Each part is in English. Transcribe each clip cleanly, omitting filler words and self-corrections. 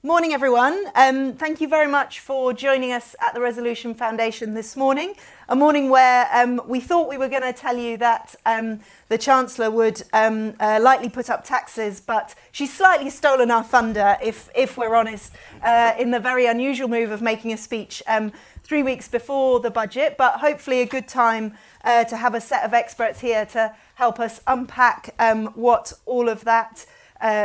Morning, everyone. Thank you very much for joining us at the Resolution Foundation this morning. A morning where we thought we were going to tell you that the Chancellor would likely put up taxes, but she's slightly stolen our thunder, if we're honest, in the very unusual move of making a speech 3 weeks before the budget, but hopefully a good time to have a set of experts here to help us unpack what all of that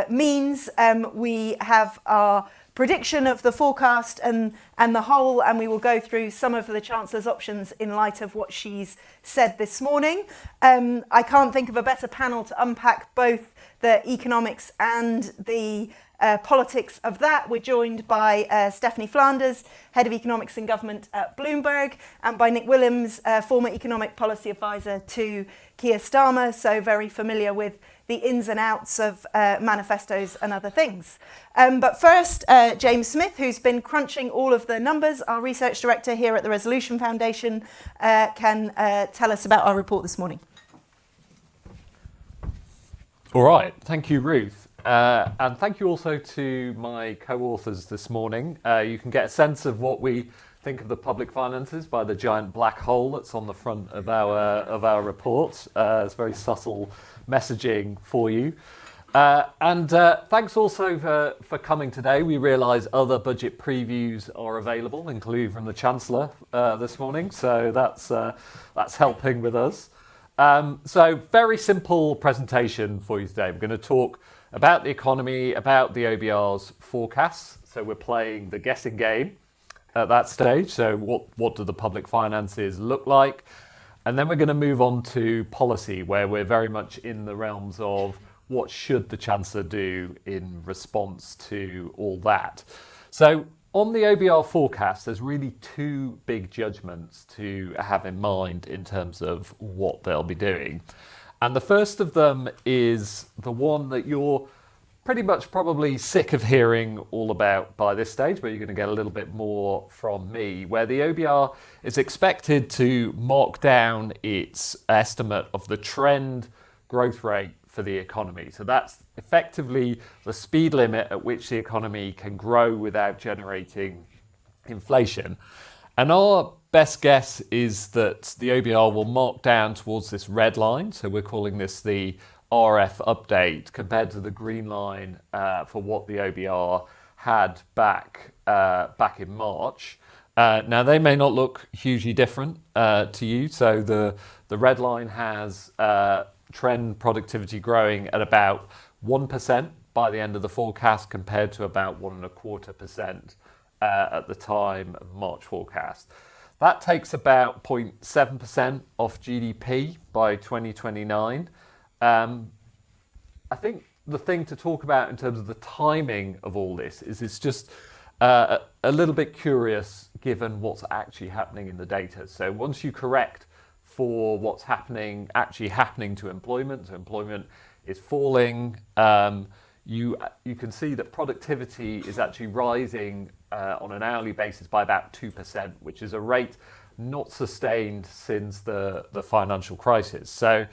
means. We have our prediction of the forecast and the whole, and we will go through some of the Chancellor's options in light of what she's said this morning. I can't think of a better panel to unpack both the economics and the politics of that. We're joined by Stephanie Flanders, Head of Economics and Government at Bloomberg, and by Nick Williams, former Economic Policy Advisor to Keir Starmer, so very familiar with the ins and outs of manifestos and other things. But first, James Smith, who's been crunching all of the numbers, our research director here at the Resolution Foundation, can tell us about our report this morning. All right, thank you, Ruth. And thank you also to my co-authors this morning. You can get a sense of what we think of the public finances by the giant black hole that's on the front of our report. It's very subtle messaging for you. And thanks also for coming today. We realise other budget previews are available, including from the Chancellor this morning, so that's helping with us. So very simple presentation for you today. We're going to talk about the economy, about the OBR's forecasts. So we're playing the guessing game at that stage. So what do the public finances look like? And then we're going to move on to policy, where we're very much in the realms of what should the Chancellor do in response to all that. So on the OBR forecast, there's really two big judgments to have in mind in terms of what they'll be doing. And the first of them is the one that you're pretty much probably sick of hearing all about by this stage, but you're going to get a little bit more from me, where the OBR is expected to mark down its estimate of the trend growth rate for the economy. So that's effectively the speed limit at which the economy can grow without generating inflation. And our best guess is that the OBR will mark down towards this red line. So we're calling this the RF update compared to the green line for what the OBR had back in March. Now they may not look hugely different to you. So the red line has trend productivity growing at about 1% by the end of the forecast, compared to about 1.25% at the time of March forecast. That takes about 0.7% off GDP by 2029. I think the thing to talk about in terms of the timing of all this is it's just a little bit curious given what's actually happening in the data. So once you correct for what's actually happening to employment, so employment is falling, you can see that productivity is actually rising on an hourly basis by about 2%, which is a rate not sustained since the financial crisis. So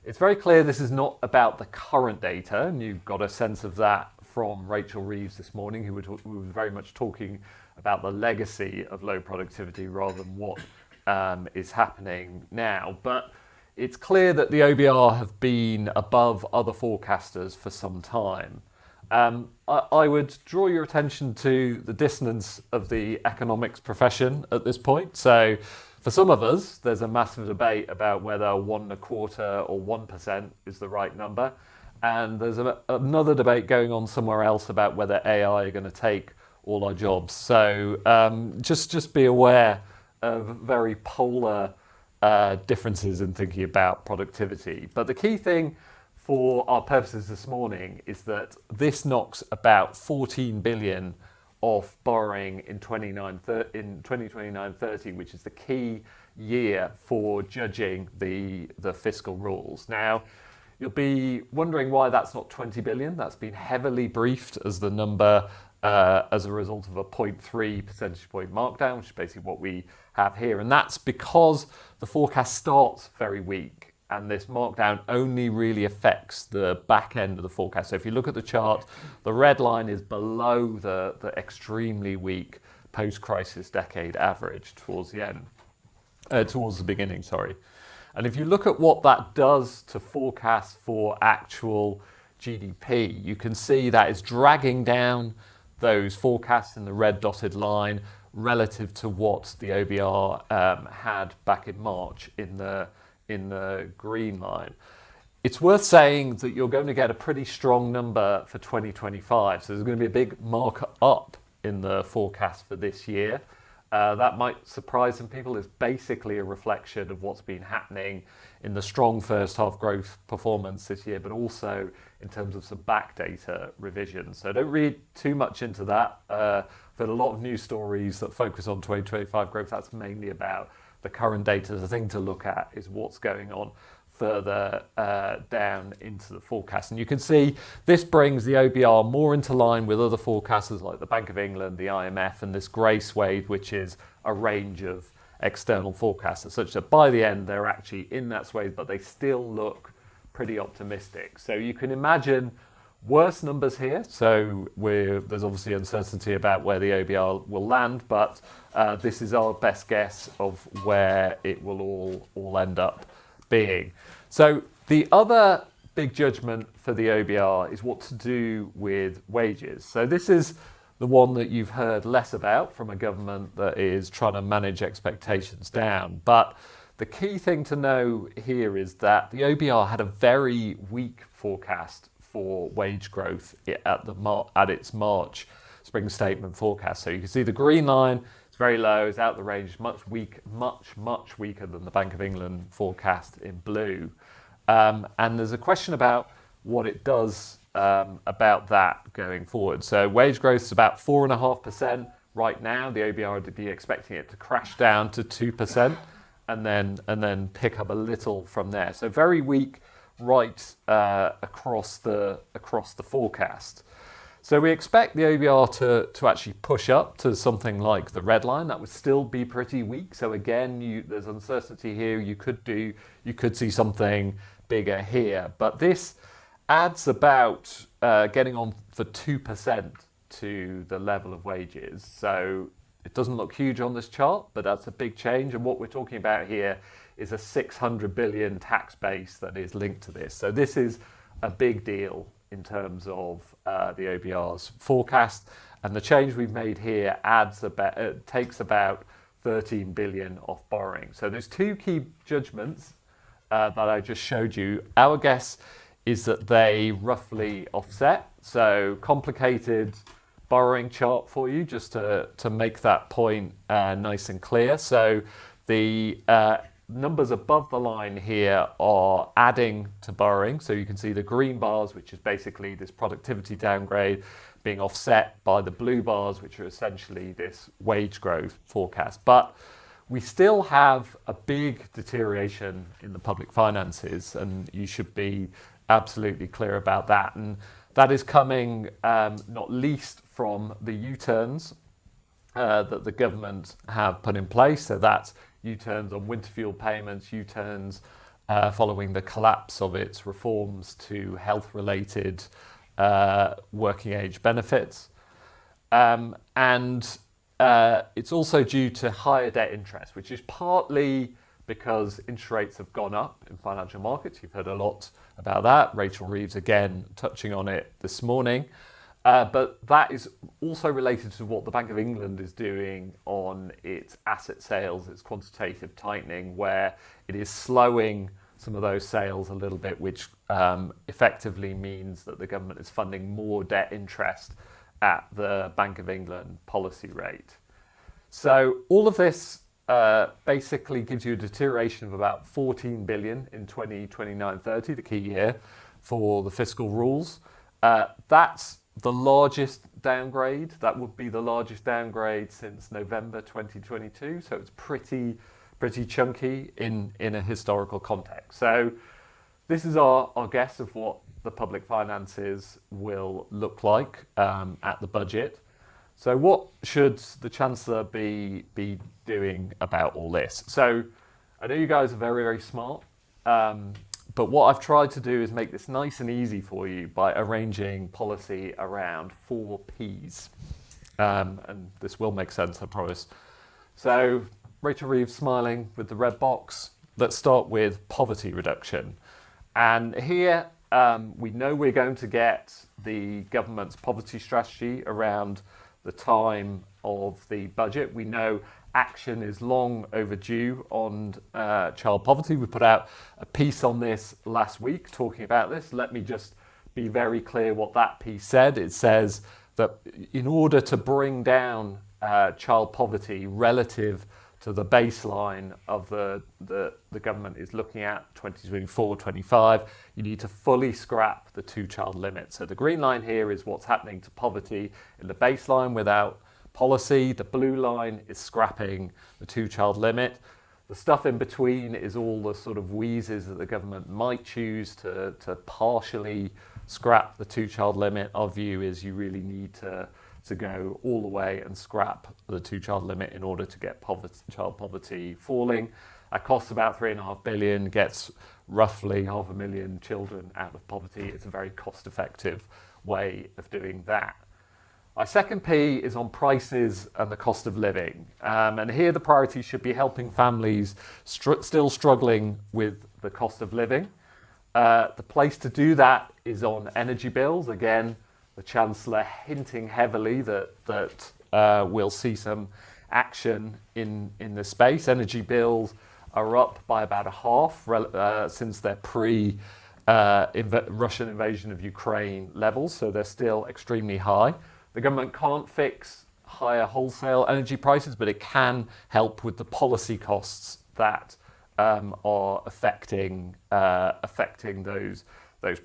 it's very clear this is not about the current data, and you've got a sense of that from Rachel Reeves this morning, who was very much talking about the legacy of low productivity rather than what is happening now. But it's clear that the OBR have been above other forecasters for some time. I would draw your attention to the dissonance of the economics profession at this point. So for some of us, there's a massive debate about whether 1.25% or 1% is the right number. And there's another debate going on somewhere else about whether AI are going to take all our jobs. So just be aware of very polar differences in thinking about productivity. But the key thing for our purposes this morning is that this knocks about 14 billion off borrowing in 2029-30, which is the key year for judging the fiscal rules. Now, you'll be wondering why that's not 20 billion. That's been heavily briefed as the number as a result of a 0.3 percentage point markdown, which is basically what we have here. And that's because the forecast starts very weak and this markdown only really affects the back end of the forecast. So if you look at the chart, the red line is below the extremely weak post-crisis decade average towards the end, towards the beginning, sorry. And if you look at what that does to forecast for actual GDP, you can see that it's dragging down those forecasts in the red dotted line relative to what the OBR had back in March in the green line. It's worth saying that you're going to get a pretty strong number for 2025. So there's going to be a big mark up in the forecast for this year. That might surprise some people. It's basically a reflection of what's been happening in the strong first half growth performance this year, but also in terms of some back data revisions. So don't read too much into that. But a lot of news stories that focus on 2025 growth, that's mainly about the current data. The thing to look at is what's going on further down into the forecast. And you can see this brings the OBR more into line with other forecasters like the Bank of England, the IMF, and this grey swathe, which is a range of external forecasters, such that by the end they're actually in that swathe, but they still look pretty optimistic. So you can imagine worse numbers here. So there's obviously uncertainty about where the OBR will land, but this is our best guess of where it will all end up being. So the other big judgment for the OBR is what to do with wages. So this is the one that you've heard less about from a government that is trying to manage expectations down. But the key thing to know here is that the OBR had a very weak forecast for wage growth at its March spring statement forecast. So you can see the green line, it's very low, it's out the range, much weaker than the Bank of England forecast in blue. And there's a question about what it does about that going forward. So wage growth is about 4.5% right now. The OBR would be expecting it to crash down to 2% and then pick up a little from there. So very weak right across the forecast. So we expect the OBR to actually push up to something like the red line. That would still be pretty weak. So again, there's uncertainty here. You could see something bigger here, but this adds about getting on for 2% to the level of wages. So it doesn't look huge on this chart, but that's a big change. And what we're talking about here is a 600 billion tax base that is linked to this. So this is a big deal in terms of the OBR's forecast. And the change we've made here takes about 13 billion off borrowing. So there's two key judgments that I just showed you. Our guess is that they roughly offset. So complicated borrowing chart for you, just to make that point nice and clear. So the numbers above the line here are adding to borrowing. So you can see the green bars, which is basically this productivity downgrade, being offset by the blue bars, which are essentially this wage growth forecast. But we still have a big deterioration in the public finances, and you should be absolutely clear about that. And that is coming not least from the U-turns that the government have put in place. So that's U-turns on winter fuel payments, U-turns following the collapse of its reforms to health-related working age benefits. And it's also due to higher debt interest, which is partly because interest rates have gone up in financial markets. You've heard a lot about that. Rachel Reeves, again, touching on it this morning. But that is also related to what the Bank of England is doing on its asset sales, its quantitative tightening, where it is slowing some of those sales a little bit, which effectively means that the government is funding more debt interest at the Bank of England policy rate. So all of this basically gives you a deterioration of about 14 billion in 2029-30, the key year for the fiscal rules. That's the largest downgrade. That would be the largest downgrade since November 2022. So it's pretty chunky in a historical context. So this is our guess of what the public finances will look like at the budget. So what should the Chancellor be doing about all this? So I know you guys are very, very smart. But what I've tried to do is make this nice and easy for you by arranging policy around 4 Ps. And this will make sense, I promise. So Rachel Reeves smiling with the red box. Let's start with poverty reduction. And here we know we're going to get the government's poverty strategy around the time of the budget. We know action is long overdue on child poverty. We put out a piece on this last week talking about this. Let me just be very clear what that piece said. It says that in order to bring down child poverty relative to the baseline of the government is looking at 2024-25, you need to fully scrap the 2-child limit. So the green line here is what's happening to poverty in the baseline without policy. The blue line is scrapping the 2-child limit. The stuff in between is all the sort of wheezes that the government might choose to partially scrap the 2-child limit. Our view is you really need to go all the way and scrap the 2-child limit in order to get child poverty falling. That costs about $3.5 billion, gets roughly 500,000 children out of poverty. It's a very cost-effective way of doing that. Our second P is on prices and the cost of living. And here the priority should be helping families still struggling with the cost of living. The place to do that is on energy bills. Again, the Chancellor hinting heavily that we'll see some action in this space. Energy bills are up by about a half since their Russian invasion of Ukraine levels, so they're still extremely high. The government can't fix higher wholesale energy prices, but it can help with the policy costs that are affecting those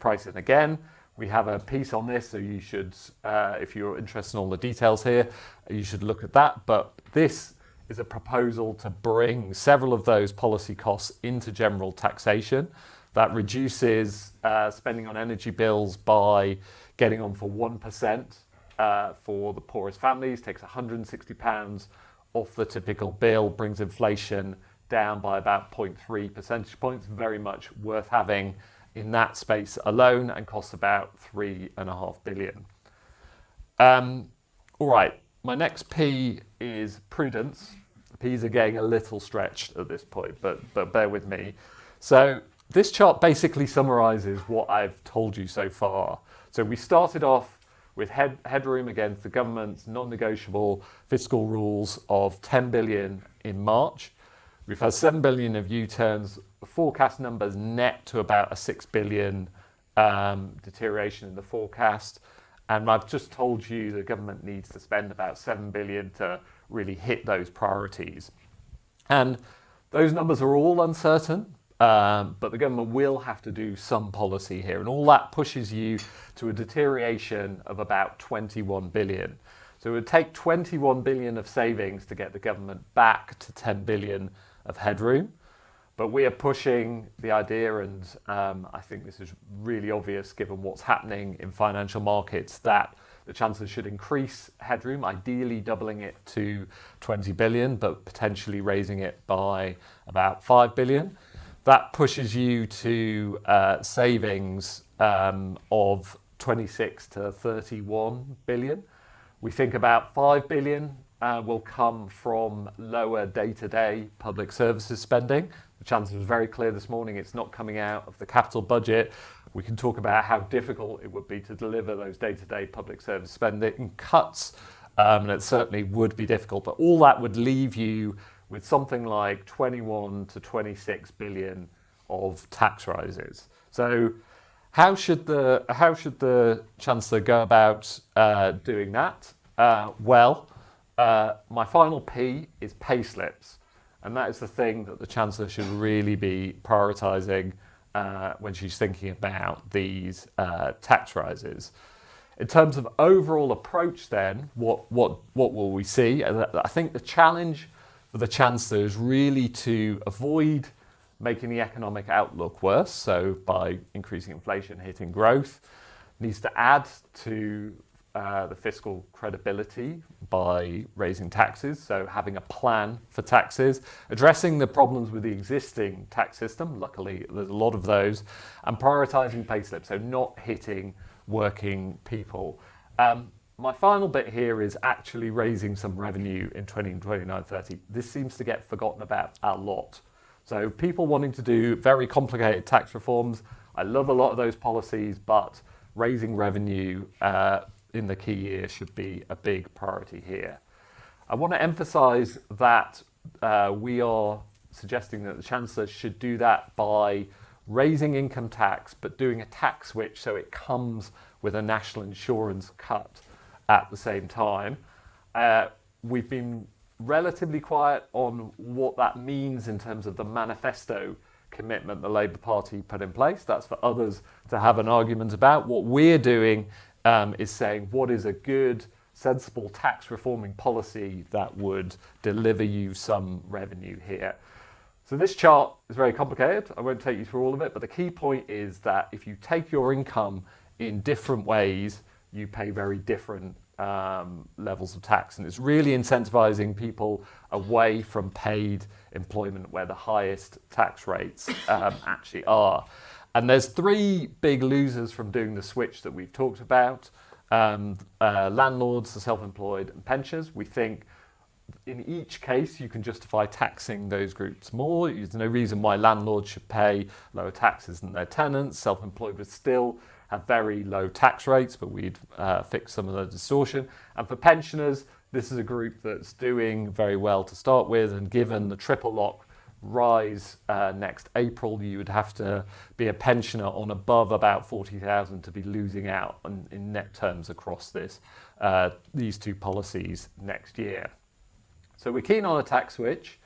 prices. And again, we have a piece on this, so you should, if you're interested in all the details here, you should look at that. But this is a proposal to bring several of those policy costs into general taxation. That reduces spending on energy bills by getting on for 1% for the poorest families, takes £160 off the typical bill, brings inflation down by about 0.3 percentage points, very much worth having in that space alone, and costs about $3.5 billion. All right, my next P is prudence. The P's are getting a little stretched at this point, but bear with me. So this chart basically summarizes what I've told you so far. So we started off with headroom against the government's non-negotiable fiscal rules of 10 billion in March. We've had 7 billion of U-turns. The forecast numbers net to about a 6 billion deterioration in the forecast. And I've just told you the government needs to spend about 7 billion to really hit those priorities. And those numbers are all uncertain, but the government will have to do some policy here. And all that pushes you to a deterioration of about 21 billion. So it would take 21 billion of savings to get the government back to 10 billion of headroom. But we are pushing the idea, and I think this is really obvious given what's happening in financial markets, that the Chancellor should increase headroom, ideally doubling it to 20 billion, but potentially raising it by about 5 billion. That pushes you to savings of 26 to 31 billion. We think about 5 billion will come from lower day-to-day public services spending. The Chancellor was very clear this morning, it's not coming out of the capital budget. We can talk about how difficult it would be to deliver those day-to-day public service spending cuts, and it certainly would be difficult, but all that would leave you with something like 21 to 26 billion of tax rises. So how should the Chancellor go about doing that? My final P is pay slips. And that is the thing that the Chancellor should really be prioritising when she's thinking about these tax rises. In terms of overall approach then, what will we see? I think the challenge for the Chancellor is really to avoid making the economic outlook worse, so by increasing inflation, hitting growth, needs to add to the fiscal credibility by raising taxes, so having a plan for taxes, addressing the problems with the existing tax system, luckily there's a lot of those, and prioritising payslips, so not hitting working people. My final bit here is actually raising some revenue in 2029-30. This seems to get forgotten about a lot. So people wanting to do very complicated tax reforms, I love a lot of those policies, but raising revenue in the key year should be a big priority here. I want to emphasise that we are suggesting that the Chancellor should do that by raising income tax, but doing a tax switch so it comes with a national insurance cut at the same time. We've been relatively quiet on what that means in terms of the manifesto commitment the Labour Party put in place. That's for others to have an argument about. What we're doing is saying what is a good, sensible tax reforming policy that would deliver you some revenue here. So this chart is very complicated. I won't take you through all of it, but the key point is that if you take your income in different ways, you pay very different levels of tax, and it's really incentivizing people away from paid employment where the highest tax rates actually are. And there's three big losers from doing the switch that we've talked about: landlords, the self-employed, and pensioners. We think in each case you can justify taxing those groups more. There's no reason why landlords should pay lower taxes than their tenants. Self-employed would still have very low tax rates, but we'd fix some of the distortion. And for pensioners, this is a group that's doing very well to start with, and given the triple lock rise next April, you would have to be a pensioner on above about 40,000 to be losing out in net terms across these two policies next year. So we're keen on a tax switch.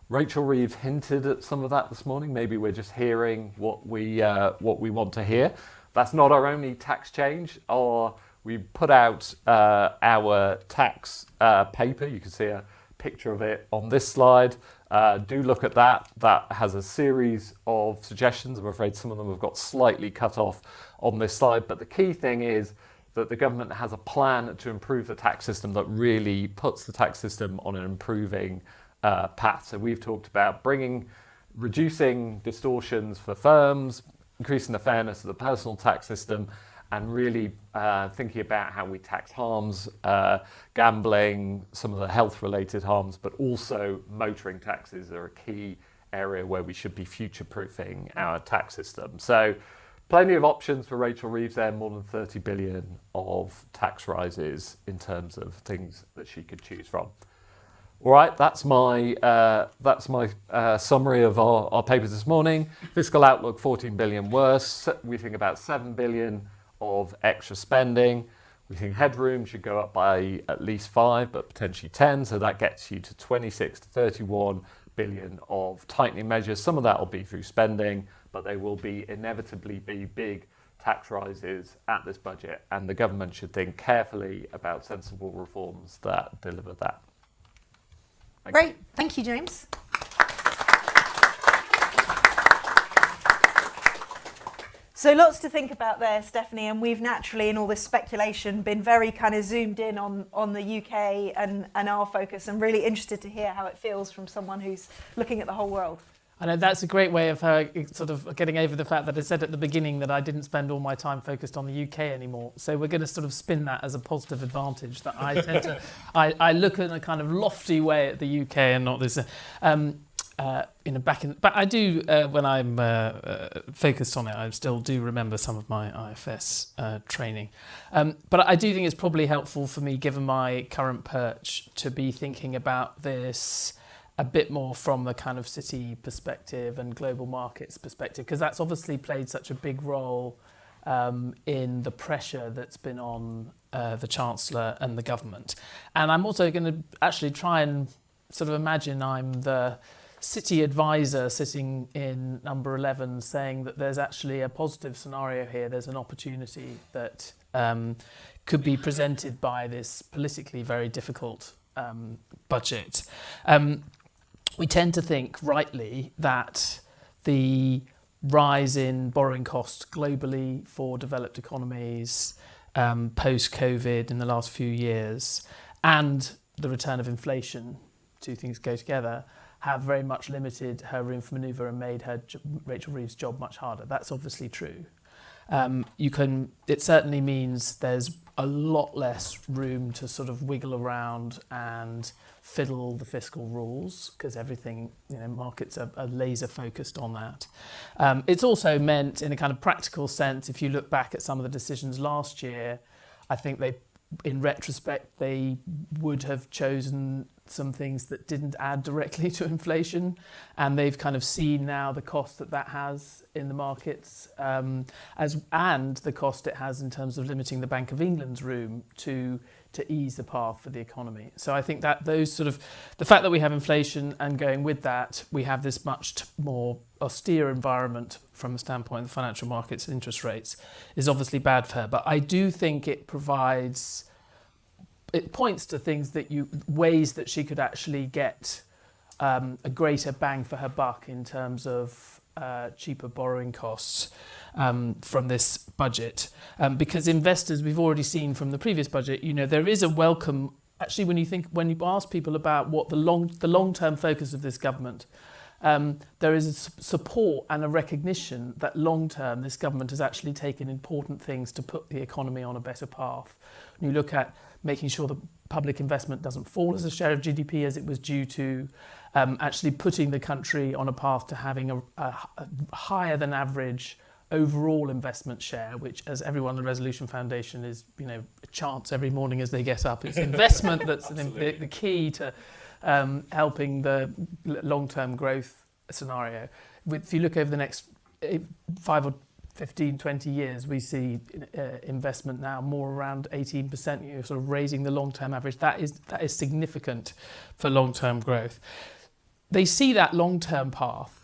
Rachel Reeves hinted at some of that this morning. Maybe we're just hearing what we want to hear. That's not our only tax change. We put out our tax paper. You can see a picture of it on this slide. Do look at that. That has a series of suggestions. I'm afraid some of them have got slightly cut off on this slide. But the key thing is that the government has a plan to improve the tax system that really puts the tax system on an improving path. So we've talked about reducing distortions for firms, increasing the fairness of the personal tax system, and really thinking about how we tax harms, gambling, some of the health-related harms, but also motoring taxes are a key area where we should be future-proofing our tax system. So plenty of options for Rachel Reeves there, more than 30 billion of tax rises in terms of things that she could choose from. All right, that's my summary of our papers this morning. Fiscal outlook, 14 billion worse. We think about 7 billion of extra spending. We think headroom should go up by at least 5, but potentially 10. So that gets you to 26 to 31 billion of tightening measures. Some of that will be through spending, but they will inevitably be big tax rises at this budget. And the government should think carefully about sensible reforms that deliver that. Great. Thank you, James. So lots to think about there, Stephanie, and we've naturally, in all this speculation, been very kind of zoomed in on the UK and our focus, and really interested to hear how it feels from someone who's looking at the whole world. I know that's a great way of sort of getting over the fact that I said at the beginning that I didn't spend all my time focused on the UK anymore. So we're going to sort of spin that as a positive advantage, that I tend to, I look in a kind of lofty way at the UK and not this, but I do, when I'm focused on it, I still do remember some of my IFS training. But I do think it's probably helpful for me, given my current perch, to be thinking about this a bit more from the kind of city perspective and global markets perspective, because that's obviously played such a big role in the pressure that's been on the Chancellor and the government. And I'm also going to actually try and sort of imagine I'm the city advisor sitting in number 11 saying that there's actually a positive scenario here, there's an opportunity that could be presented by this politically very difficult budget. We tend to think rightly that the rise in borrowing costs globally for developed economies post-COVID in the last few years, and the return of inflation, two things go together, have very much limited her room for manoeuvre and made Rachel Reeves' job much harder. That's obviously true. It certainly means there's a lot less room to sort of wiggle around and fiddle the fiscal rules, because everything, markets are laser focused on that. It's also meant, in a kind of practical sense, if you look back at some of the decisions last year, I think in retrospect, they would have chosen some things that didn't add directly to inflation, and they've kind of seen now the cost that has in the markets, and the cost it has in terms of limiting the Bank of England's room to ease the path for the economy. So I think that the fact that we have inflation, and going with that, we have this much more austere environment from the standpoint of the financial markets and interest rates, is obviously bad for her. But I do think it points to ways that she could actually get a greater bang for her buck in terms of cheaper borrowing costs from this budget, because investors, we've already seen from the previous budget, there is a welcome. Actually, when you ask people about what the long-term focus of this government, there is a support and a recognition that long-term this government has actually taken important things to put the economy on a better path. When you look at making sure that public investment doesn't fall as a share of GDP as it was due to, actually putting the country on a path to having a higher than average overall investment share, which, as everyone in the Resolution Foundation is, chants every morning as they get up. It's investment that's the key to helping the long-term growth scenario. If you look over the next 5 or 15, 20 years, we see investment now more around 18%, sort of raising the long-term average. That is significant for long-term growth. They see that long-term path.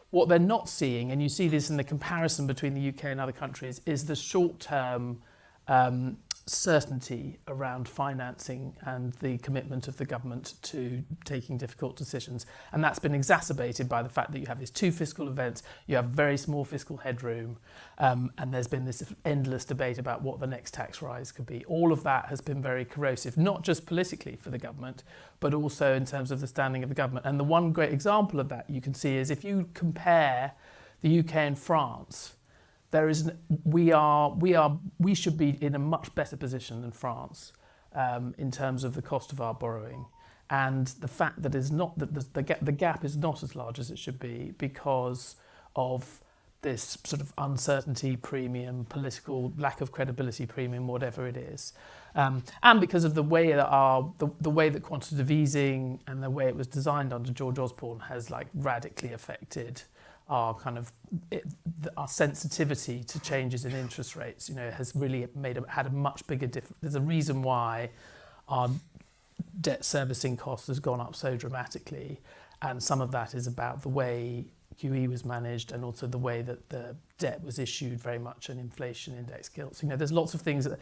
What they're not seeing, and you see this in the comparison between the UK and other countries, is the short-term certainty around financing and the commitment of the government to taking difficult decisions. And that's been exacerbated by the fact that you have these two fiscal events, you have very small fiscal headroom, and there's been this endless debate about what the next tax rise could be. All of that has been very corrosive, not just politically for the government, but also in terms of the standing of the government. And the one great example of that you can see is if you compare the UK and France, we should be in a much better position than France in terms of the cost of our borrowing, and the fact that the gap is not as large as it should be because of this sort of uncertainty premium, political lack of credibility premium, whatever it is, and because of the way that quantitative easing and the way it was designed under George Osborne has radically affected our our sensitivity to changes in interest rates, has really had a much bigger difference. There's a reason why our debt servicing cost has gone up so dramatically, and some of that is about the way QE was managed and also the way that the debt was issued, very much an inflation index gilt. There's lots of things that,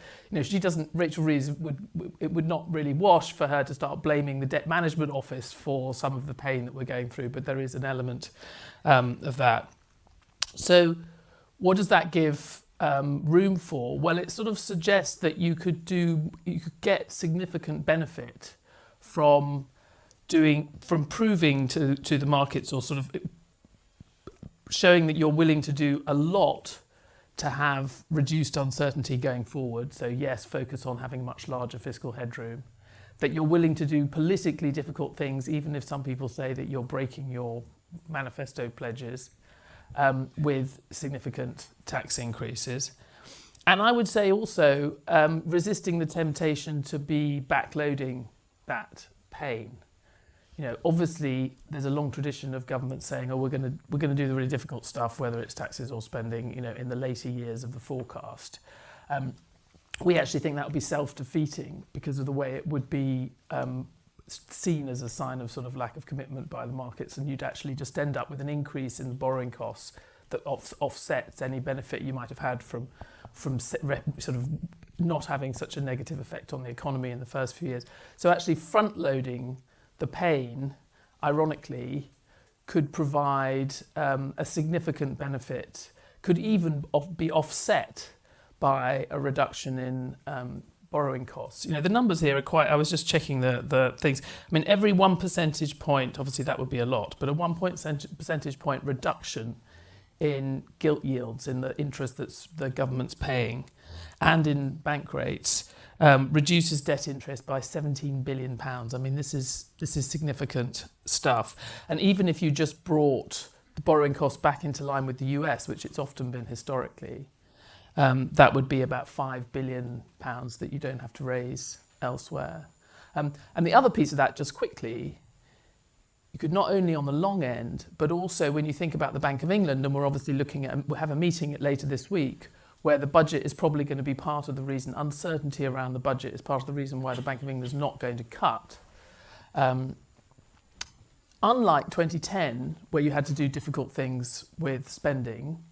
Rachel Reeves would not really wash for her to start blaming the Debt Management Office for some of the pain that we're going through, but there is an element of that. So what does that give room for? Well, it sort of suggests that you could get significant benefit from proving to the markets, or sort of showing that you're willing to do a lot to have reduced uncertainty going forward. So yes, focus on having much larger fiscal headroom, that you're willing to do politically difficult things, even if some people say that you're breaking your manifesto pledges, with significant tax increases. And I would say also resisting the temptation to be backloading that pain. Obviously there's a long tradition of government saying, we're going to do the really difficult stuff, whether it's taxes or spending, in the later years of the forecast. We actually think that would be self-defeating because of the way it would be seen as a sign of sort of lack of commitment by the markets, and you'd actually just end up with an increase in the borrowing costs that offsets any benefit you might have had from sort of not having such a negative effect on the economy in the first few years. So actually front-loading the pain, ironically, could provide a significant benefit, could even be offset by a reduction in borrowing costs. The numbers here are quite, I was just checking the things. I mean, every 1 percentage point, obviously that would be a lot, but a 1 percentage point reduction in gilt yields, in the interest that the government's paying, and in bank rates, reduces debt interest by £17 billion. I mean, this is significant stuff. And even if you just brought the borrowing costs back into line with the US, which it's often been historically, that would be about £5 billion that you don't have to raise elsewhere. And the other piece of that, just quickly, you could not only on the long end, but also when you think about the Bank of England, and we're obviously looking at, we'll have a meeting later this week, where the budget is probably going to be part of the reason, uncertainty around the budget is part of the reason why the Bank of England is not going to cut. Unlike 2010, where you had to do difficult things with spending,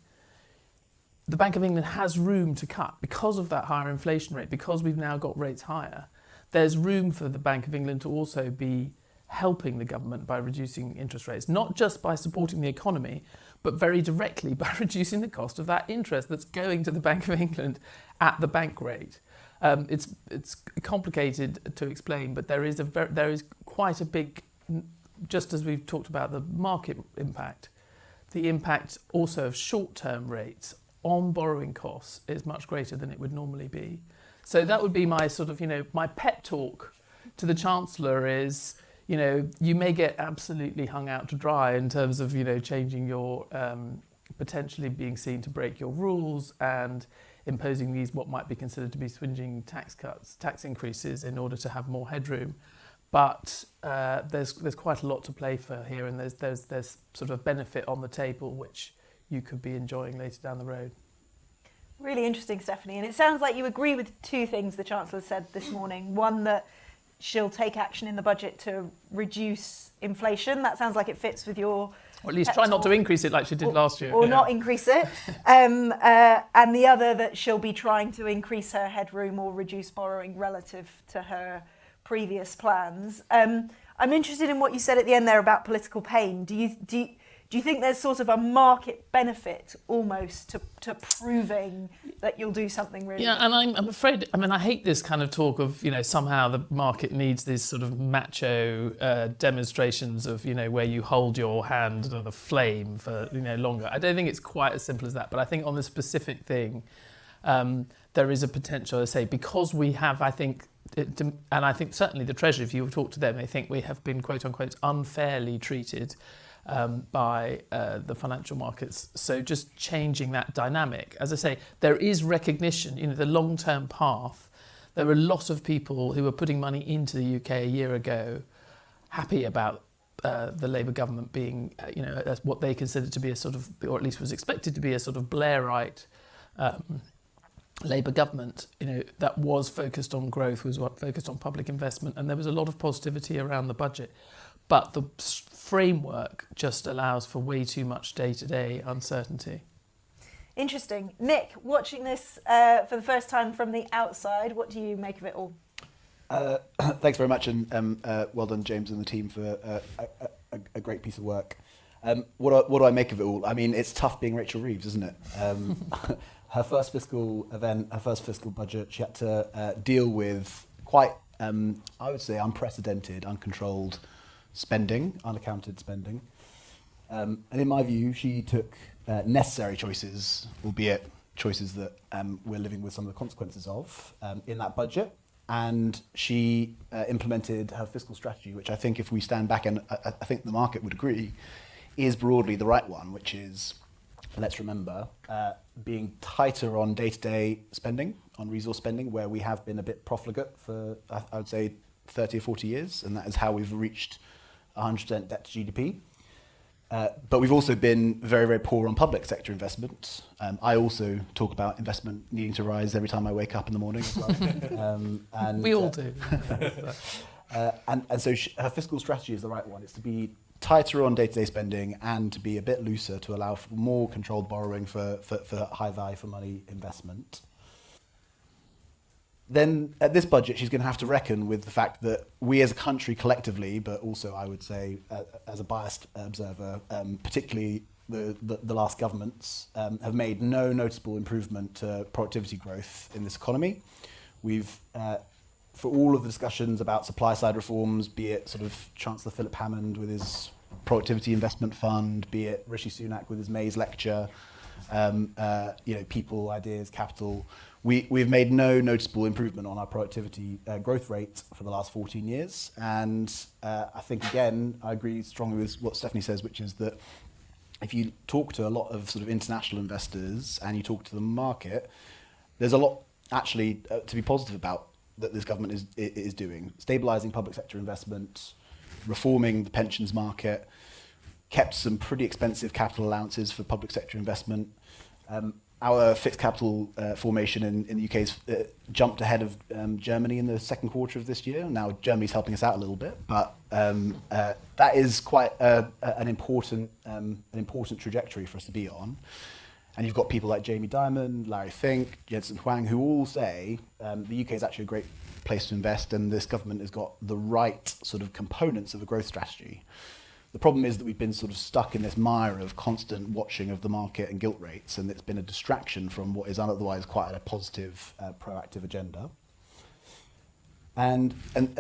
the Bank of England has room to cut because of that higher inflation rate, because we've now got rates higher. There's room for the Bank of England to also be helping the government by reducing interest rates, not just by supporting the economy, but very directly by reducing the cost of that interest that's going to the Bank of England at the bank rate. It's complicated to explain, but there is quite a big, just as we've talked about the market impact, the impact also of short-term rates on borrowing costs is much greater than it would normally be. So that would be my sort of, my pet talk to the Chancellor is, you may get absolutely hung out to dry in terms of, changing your, potentially being seen to break your rules and imposing these what might be considered to be swinging tax increases in order to have more headroom. But there's quite a lot to play for here, and there's sort of benefit on the table which you could be enjoying later down the road. Really interesting, Stephanie. And it sounds like you agree with two things the Chancellor said this morning. One, that she'll take action in the budget to reduce inflation. That sounds like it fits with your... Or at least try not to increase it like she did last year. Or not increase it. And the other, that she'll be trying to increase her headroom or reduce borrowing relative to her previous plans. I'm interested in what you said at the end there about political pain. Do you think there's sort of a market benefit almost to proving that you'll do something really? Yeah, and I'm afraid, I hate this kind of talk of, somehow the market needs these sort of macho demonstrations of, where you hold your hand to the flame for, longer. I don't think it's quite as simple as that, but I think on the specific thing, there is a potential, I say, because we have, I think, and I think certainly the Treasury, if you talk to them, they think we have been, quote unquote, unfairly treated by the financial markets. So just changing that dynamic. As I say, there is recognition, the long-term path. There were a lot of people who were putting money into the UK a year ago, happy about the Labour government being, what they considered to be a sort of, or at least was expected to be a sort of Blairite Labour government, that was focused on growth, was focused on public investment, and there was a lot of positivity around the budget. But the framework just allows for way too much day-to-day uncertainty. Interesting. Nick, watching this for the first time from the outside, what do you make of it all? Thanks very much, and well done, James and the team, for a great piece of work. What do I make of it all? I mean, it's tough being Rachel Reeves, isn't it? Her first fiscal event, her first fiscal budget, she had to deal with quite, I would say, unprecedented, uncontrolled spending, unaccounted spending. And in my view, she took necessary choices, albeit choices that we're living with some of the consequences of, in that budget. And she implemented her fiscal strategy, which I think if we stand back, and I think the market would agree, is broadly the right one, which is, let's remember, being tighter on day-to-day spending, on resource spending, where we have been a bit profligate for, I would say, 30 or 40 years, and that is how we've reached 100% debt to GDP. But we've also been very, very poor on public sector investment. I also talk about investment needing to rise every time I wake up in the morning as well. And we all do. And so her fiscal strategy is the right one. It's to be tighter on day-to-day spending and to be a bit looser to allow for more controlled borrowing for high value for money investment. Then at this budget, she's going to have to reckon with the fact that we as a country collectively, but also I would say as a biased observer, particularly the last governments have made no noticeable improvement to productivity growth in this economy. We've, for all of the discussions about supply side reforms, be it sort of Chancellor Philip Hammond with his productivity investment fund, be it Rishi Sunak with his May's lecture, people, ideas, capital, we've made no noticeable improvement on our productivity growth rate for the last 14 years. And I think, again, I agree strongly with what Stephanie says, which is that if you talk to a lot of sort of international investors and you talk to the market, there's a lot actually to be positive about that this government is doing. Stabilising public sector investment, reforming the pensions market, kept some pretty expensive capital allowances for public sector investment. Our fixed capital formation in the UK has jumped ahead of Germany in the second quarter of this year. Now Germany's helping us out a little bit, but that is quite an important trajectory for us to be on. And you've got people like Jamie Dimon, Larry Fink, Jensen Huang, who all say the UK is actually a great place to invest, and this government has got the right sort of components of a growth strategy. The problem is that we've been sort of stuck in this mire of constant watching of the market and gilt rates, and it's been a distraction from what is otherwise quite a positive, proactive agenda. And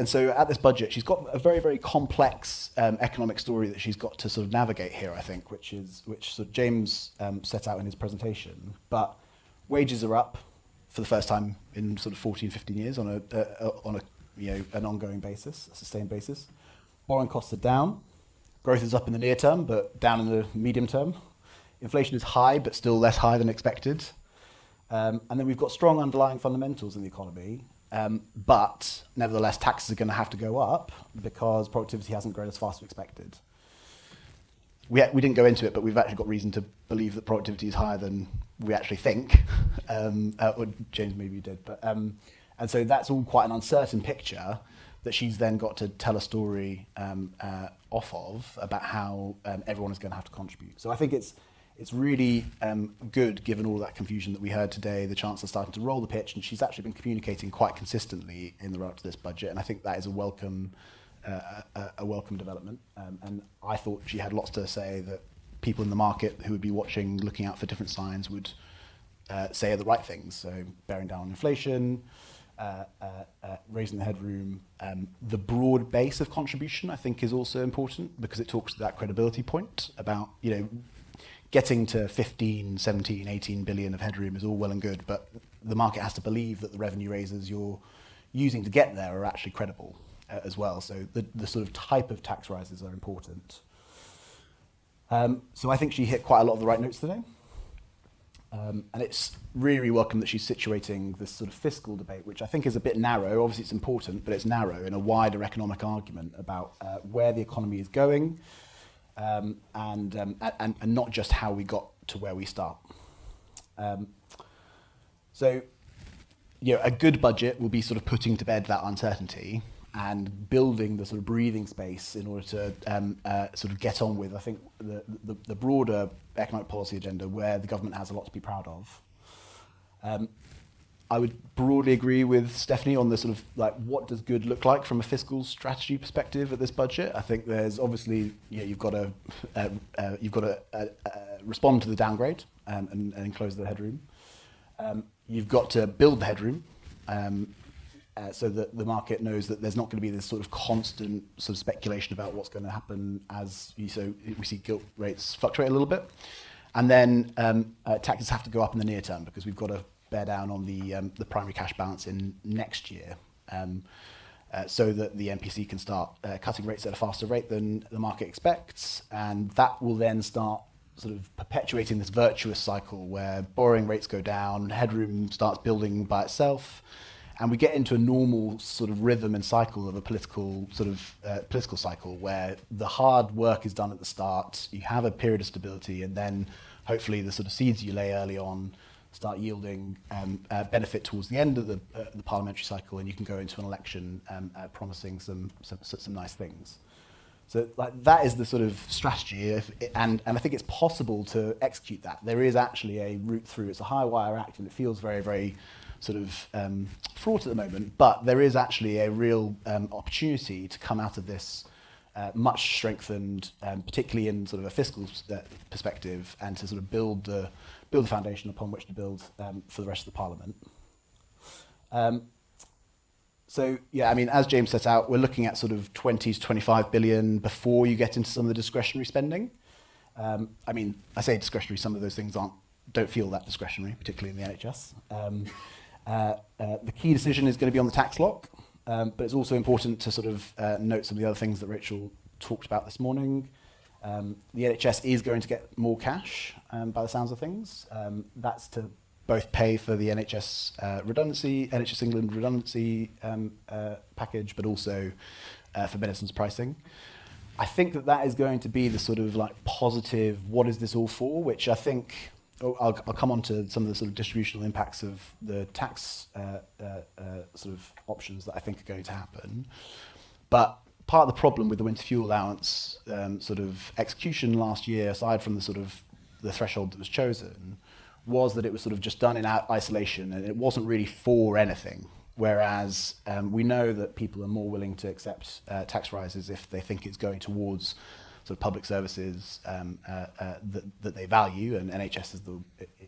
so at this budget, she's got a very, very complex economic story that she's got to sort of navigate here, I think, which sort of James set out in his presentation. But wages are up for the first time in sort of 14, 15 years on an ongoing basis, a sustained basis. Borrowing costs are down. Growth is up in the near term, but down in the medium term. Inflation is high, but still less high than expected. And then we've got strong underlying fundamentals in the economy. But nevertheless, taxes are going to have to go up because productivity hasn't grown as fast as expected. We didn't go into it, but we've actually got reason to believe that productivity is higher than we actually think. Or James, maybe you did. But, and so that's all quite an uncertain picture that she's then got to tell a story off of about how everyone is going to have to contribute. So I think it's really good, given all that confusion that we heard today. The Chancellor starting to roll the pitch, and she's actually been communicating quite consistently in the run up to this budget, and I think that is a welcome development. And I thought she had lots to say that people in the market who would be watching, looking out for different signs, would say are the right things. So bearing down on inflation, raising the headroom, the broad base of contribution, I think, is also important because it talks to that credibility point about, getting to 15, 17, 18 billion of headroom is all well and good, but the market has to believe that the revenue raises you're using to get there are actually credible as well. So the sort of type of tax rises are important. So I think she hit quite a lot of the right notes today. And it's really welcome that she's situating this sort of fiscal debate, which I think is a bit narrow. Obviously it's important, but it's narrow in a wider economic argument about where the economy is going, and not just how we got to where we start. So, a good budget will be sort of putting to bed that uncertainty and building the sort of breathing space in order to sort of get on with, I think, the broader economic policy agenda where the government has a lot to be proud of. I would broadly agree with Stephanie on the sort of like what does good look like from a fiscal strategy perspective at this budget. I think there's obviously you've got to respond to the downgrade and close the headroom. You've got to build the headroom so that the market knows that there's not going to be this sort of constant sort of speculation about what's going to happen as we see gilt rates fluctuate a little bit. And then taxes have to go up in the near term because we've got to bear down on the primary cash balance in next year so that the MPC can start cutting rates at a faster rate than the market expects. And that will then start sort of perpetuating this virtuous cycle where borrowing rates go down, headroom starts building by itself, and we get into a normal sort of rhythm and cycle of a political cycle where the hard work is done at the start, you have a period of stability, and then hopefully the sort of seeds you lay early on start yielding benefit towards the end of the parliamentary cycle, and you can go into an election promising some nice things. So that is the sort of strategy, and I think it's possible to execute that. There is actually a route through. It's a high wire act, and it feels very, very sort of fraught at the moment, but there is actually a real opportunity to come out of this much strengthened, particularly in sort of a fiscal perspective, and to sort of build the foundation upon which to build for the rest of the Parliament. So yeah, I mean, as James set out, we're looking at sort of 20 to 25 billion before you get into some of the discretionary spending. I mean, I say discretionary, some of those things don't feel that discretionary, particularly in the NHS. The key decision is going to be on the tax lock, but it's also important to sort of note some of the other things that Rachel talked about this morning. The NHS is going to get more cash by the sounds of things. That's to both pay for the NHS England redundancy package, but also for medicines pricing. I think that is going to be the sort of like positive, what is this all for, which I think, I'll come on to some of the sort of distributional impacts of the tax sort of options that I think are going to happen. But part of the problem with the winter fuel allowance sort of execution last year, aside from the sort of the threshold that was chosen, was that it was sort of just done in isolation, and it wasn't really for anything. Whereas we know that people are more willing to accept tax rises if they think it's going towards sort of public services that they value, and NHS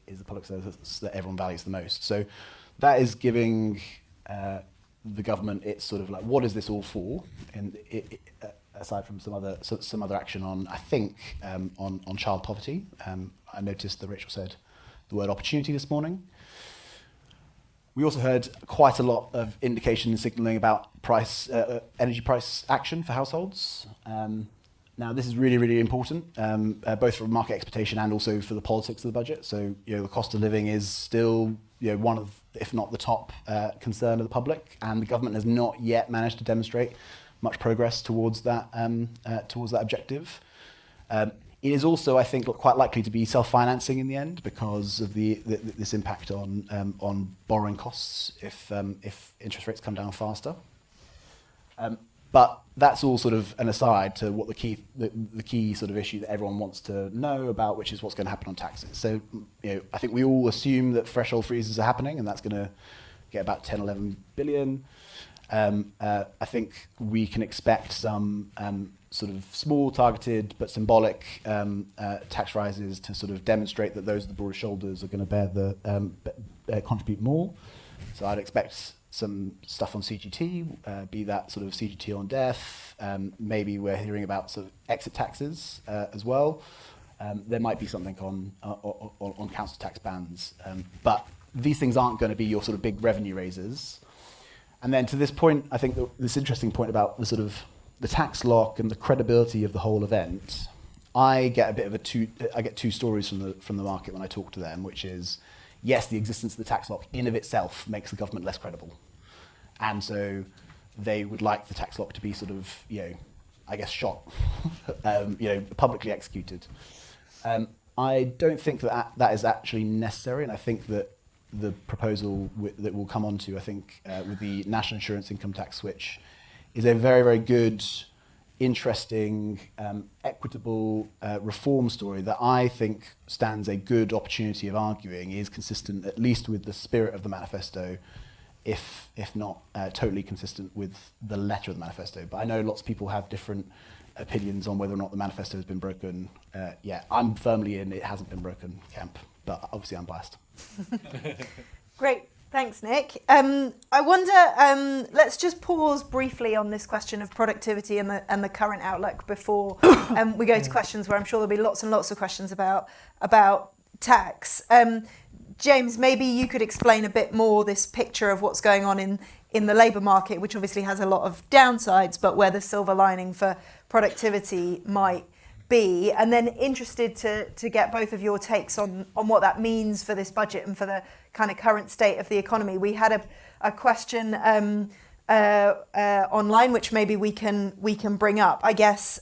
is the public service that everyone values the most. So that is giving the government its sort of like, what is this all for? And aside from some other action on, I think, on child poverty. I noticed that Rachel said the word opportunity this morning. We also heard quite a lot of indication and signalling about energy price action for households. Now, this is really, really important, both for market expectation and also for the politics of the budget. So, the cost of living is still, one of, if not the top concern of the public, and the government has not yet managed to demonstrate much progress towards that objective. It is also, I think, quite likely to be self-financing in the end because of this impact on borrowing costs if interest rates come down faster. But that's all sort of an aside to what the key sort of issue that everyone wants to know about, which is what's going to happen on taxes. So, I think we all assume that threshold freezes are happening, and that's going to get about 10, 11 billion. I think we can expect some sort of small, targeted, but symbolic tax rises to sort of demonstrate that those with the broader shoulders are going to contribute more. So I'd expect some stuff on CGT, be that sort of CGT on death. Maybe we're hearing about sort of exit taxes as well. There might be something on council tax bans, but these things aren't going to be your sort of big revenue raisers. And then to this point, I think this interesting point about the sort of the tax lock and the credibility of the whole event. I get two stories from the market when I talk to them, which is, yes, the existence of the tax lock in of itself makes the government less credible, and so they would like the tax lock to be sort of, I guess, shot, publicly executed. I don't think that is actually necessary, and I think that the proposal that we'll come on to, I think, with the national insurance income tax switch, is a very, very good, interesting, equitable reform story that I think stands a good opportunity of arguing is consistent, at least with the spirit of the manifesto, if not totally consistent with the letter of the manifesto. But I know lots of people have different opinions on whether or not the manifesto has been broken. I'm firmly in it hasn't been broken camp, but obviously I'm biased. Great. Thanks, Nick. I wonder, let's just pause briefly on this question of productivity and the current outlook before we go to questions where I'm sure there'll be lots and lots of questions about tax. James, maybe you could explain a bit more this picture of what's going on in the labour market, which obviously has a lot of downsides, but where the silver lining for productivity might be, and then interested to get both of your takes on what that means for this budget and for the kind of current state of the economy. We had a question online, which maybe we can bring up, I guess,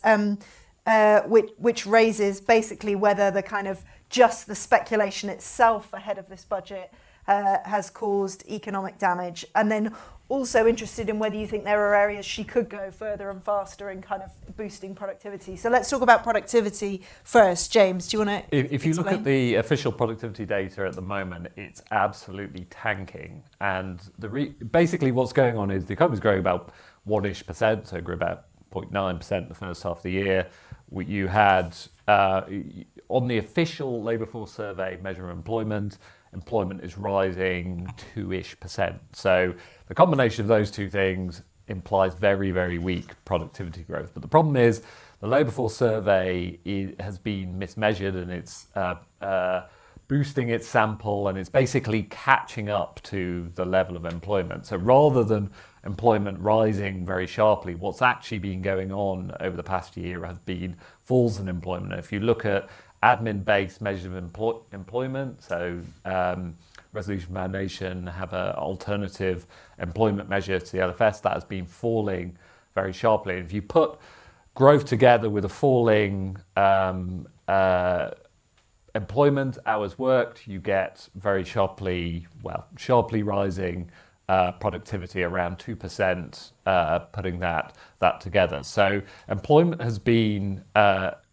which raises basically whether the kind of just the speculation itself ahead of this budget has caused economic damage, and then also interested in whether you think there are areas she could go further and faster in kind of boosting productivity. So let's talk about productivity first. James, do you want to If you look at the official productivity data at the moment, it's absolutely tanking. And basically what's going on is the economy is growing about 1%, so grew about 0.9% the first half of the year. You had, on the official labour force survey measure of employment is rising 2-ish%. So the combination of those two things implies very, very weak productivity growth. But the problem is the labour force survey has been mismeasured, and it's boosting its sample, and it's basically catching up to the level of employment. So rather than employment rising very sharply, what's actually been going on over the past year have been falls in employment. If you look at admin-based measures of employment, so Resolution Foundation have an alternative employment measure to the LFS that has been falling very sharply. And if you put growth together with a falling employment, hours worked, you get very sharply rising productivity, around 2%, putting that together. So employment has been,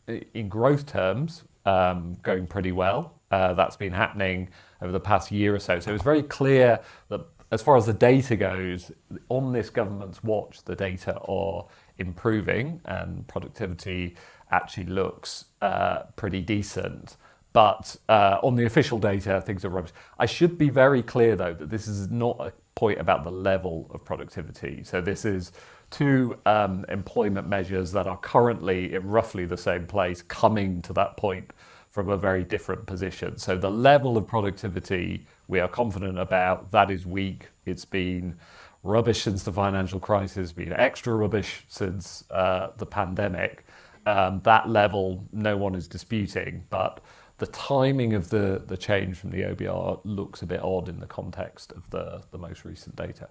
in growth terms, going pretty well. That's been happening over the past year or so. So it's very clear that as far as the data goes, on this government's watch, the data are improving and productivity actually looks pretty decent. But on the official data, things are rubbish. I should be very clear, though, that this is not a point about the level of productivity. So this is two employment measures that are currently in roughly the same place, coming to that point from a very different position. So the level of productivity we are confident about, that is weak. It's been rubbish since the financial crisis, been extra rubbish since the pandemic. That level, no one is disputing, but the timing of the change from the OBR looks a bit odd in the context of the most recent data.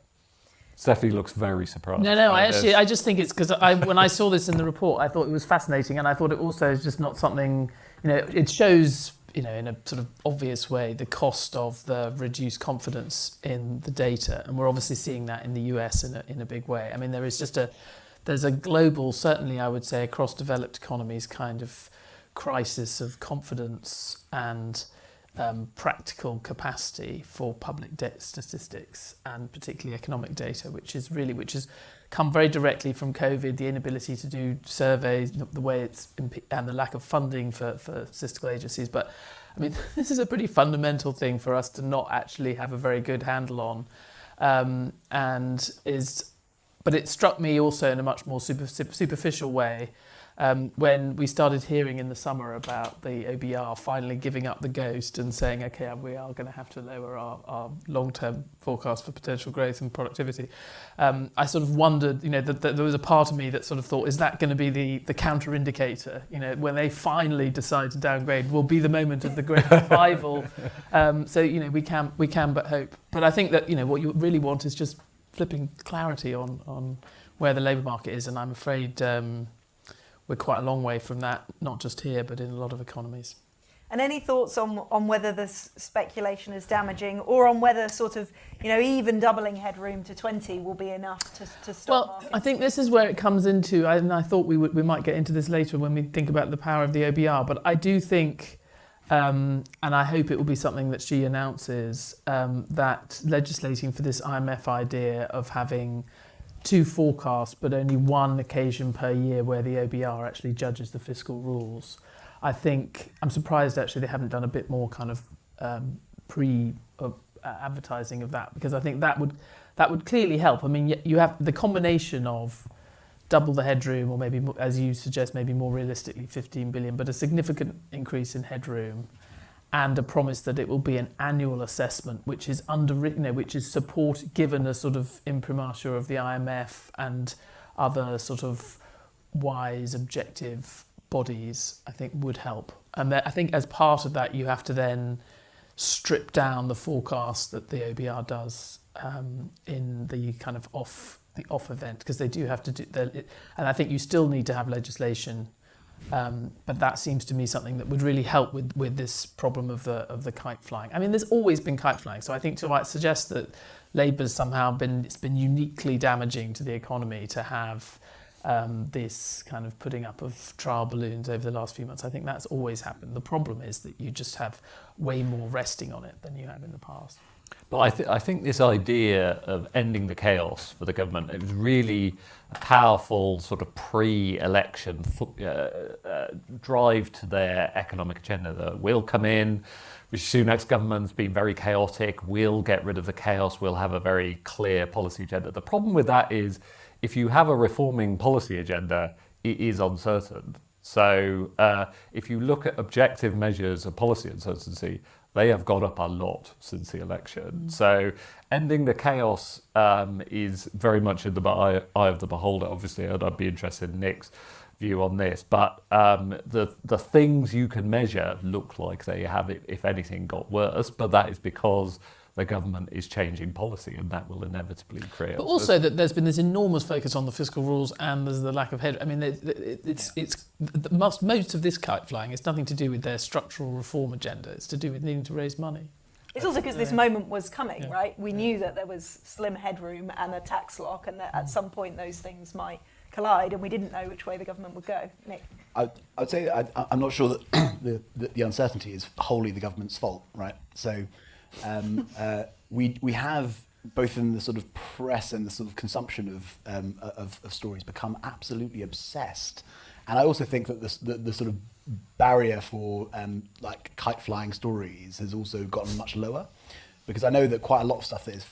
Stephanie looks very surprised. No, I just think it's because when I saw this in the report, I thought it was fascinating, and I thought it also is just not something, it shows, in a sort of obvious way, the cost of the reduced confidence in the data, and we're obviously seeing that in the US in a big way. I mean, there's a global, certainly I would say across developed economies, kind of crisis of confidence and practical capacity for public statistics, and particularly economic data, which has come very directly from COVID, the inability to do surveys, the way and the lack of funding for statistical agencies. But I mean, this is a pretty fundamental thing for us to not actually have a very good handle on, but it struck me also in a much more superficial way. When we started hearing in the summer about the OBR finally giving up the ghost and saying, okay, we are going to have to lower our long-term forecast for potential growth and productivity, I sort of wondered, that there was a part of me that sort of thought, is that going to be the counter indicator? When they finally decide to downgrade, will be the moment of the great revival. So we can but hope. But I think that what you really want is just flipping clarity on where the labour market is, and I'm afraid we're quite a long way from that, not just here, but in a lot of economies. And any thoughts on whether this speculation is damaging, or on whether sort of, even doubling headroom to 20 will be enough to stop markets? I think this is where it comes into, and I thought we might get into this later when we think about the power of the OBR, but I do think, and I hope it will be something that she announces, that legislating for this IMF idea of having two forecasts, but only one occasion per year where the OBR actually judges the fiscal rules. I think I'm surprised actually they haven't done a bit more kind of advertising of that, because I think that would clearly help. I mean, you have the combination of double the headroom, or maybe, as you suggest, maybe more realistically 15 billion, but a significant increase in headroom, and a promise that it will be an annual assessment, which is underwritten, which is given a sort of imprimatur of the IMF and other sort of wise, objective bodies, I think would help. And I think as part of that, you have to then strip down the forecast that the OBR does in the kind of off event, because they do have to do that. And I think you still need to have legislation. But that seems to me something that would really help with this problem of the kite flying. I mean, there's always been kite flying, so I think to suggest that Labour's somehow it's been uniquely damaging to the economy to have this kind of putting up of trial balloons over the last few months. I think that's always happened. The problem is that you just have way more resting on it than you have in the past. But I think this idea of ending the chaos for the government, it was really a powerful sort of pre-election drive to their economic agenda. That we'll come in, Sunak's government's been very chaotic, we'll get rid of the chaos, we'll have a very clear policy agenda. The problem with that is if you have a reforming policy agenda, it is uncertain. So if you look at objective measures of policy uncertainty, they have gone up a lot since the election. So ending the chaos is very much in the eye of the beholder, obviously, and I'd be interested in Nick's view on this. But the things you can measure look like they have, if anything, got worse, but that is because the government is changing policy, and that will inevitably create. But also that there's been this enormous focus on the fiscal rules, and there's the lack of head. I mean, most of this kite flying is nothing to do with their structural reform agenda. It's to do with needing to raise money. It's also because this moment was coming, right? We knew that there was slim headroom and a tax lock, and that at some point those things might collide, and we didn't know which way the government would go. Nick? I'd say I'm not sure that the uncertainty is wholly the government's fault, right? So we have, both in the sort of press and the sort of consumption of stories, become absolutely obsessed. And I also think that the sort of barrier for like kite flying stories has also gotten much lower, because I know that quite a lot of stuff that is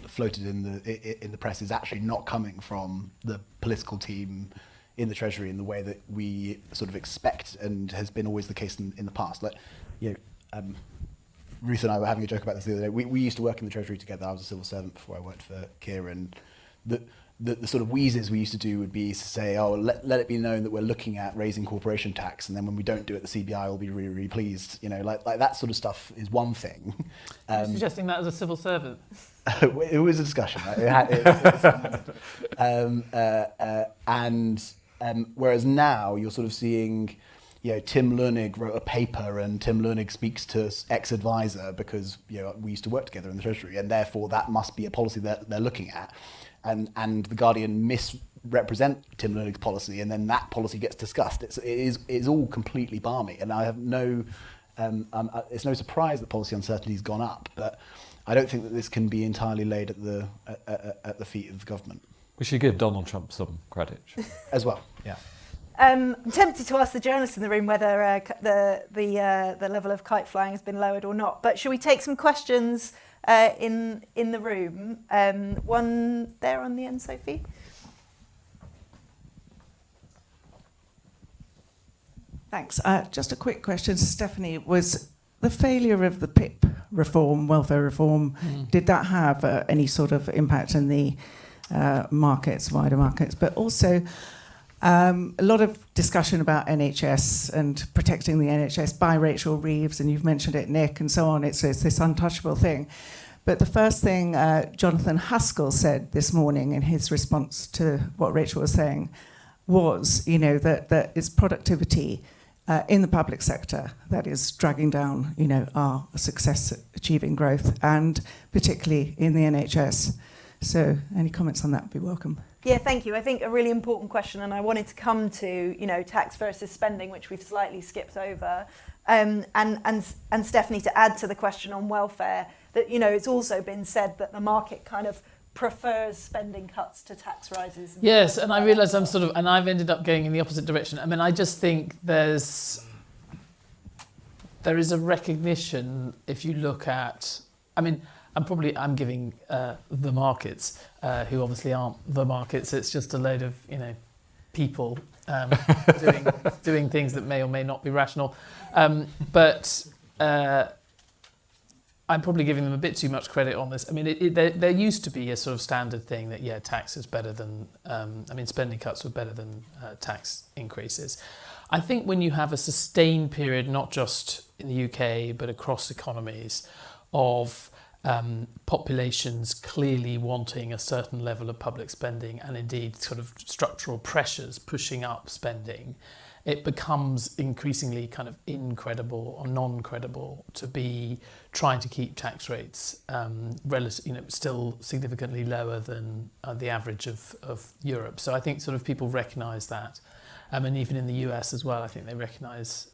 floated in the press is actually not coming from the political team in the Treasury in the way that we sort of expect and has been always the case in the past. Like, Ruth and I were having a joke about this the other day. We used to work in the Treasury together. I was a civil servant before I worked for Keir, and the sort of wheezes we used to do would be to say, oh, let it be known that we're looking at raising corporation tax, and then when we don't do it, the CBI will be really, really pleased. Like that sort of stuff is one thing. Suggesting that as a civil servant? It was a discussion. Right? Whereas now you're sort of seeing, Tim Leunig wrote a paper, and Tim Leunig speaks to ex-advisor because we used to work together in the Treasury, and therefore that must be a policy that they're looking at. And the Guardian misrepresent Tim Leunig policy, and then that policy gets discussed. It is all completely balmy, and I have it's no surprise that policy uncertainty has gone up, but I don't think that this can be entirely laid at the feet of the government. We should give Donald Trump some credit as well. Yeah. I'm tempted to ask the journalists in the room whether the level of kite flying has been lowered or not. But shall we take some questions in the room? One there on the end, Sophie. Thanks. Just a quick question to Stephanie. Was the failure of the PIP reform, welfare reform, did that have any sort of impact in the markets, wider markets? But also a lot of discussion about NHS and protecting the NHS by Rachel Reeves, and you've mentioned it, Nick, and so on. It's this untouchable thing. But the first thing Jonathan Haskell said this morning in his response to what Rachel was saying was, that it's productivity in the public sector that is dragging down, our success achieving growth, and particularly in the NHS. So any comments on that would be welcome. Yeah, thank you. I think a really important question, and I wanted to come to, tax versus spending, which we've slightly skipped over, and Stephanie, to add to the question on welfare, that, it's also been said that the market kind of prefers spending cuts to tax rises. Yes, and I realise and I've ended up going in the opposite direction. I mean, I just think there is a recognition, if you look at, I'm giving the markets, who obviously aren't the markets. It's just a load of, people doing things that may or may not be rational. But I'm probably giving them a bit too much credit on this. I mean, there used to be a sort of standard thing that, tax is better than, spending cuts were better than tax increases. I think when you have a sustained period, not just in the UK, but across economies, of populations clearly wanting a certain level of public spending, and indeed sort of structural pressures pushing up spending, it becomes increasingly kind of incredible or non-credible to be trying to keep tax rates still significantly lower than the average of Europe. So I think sort of people recognise that, and even in the US as well, I think they recognise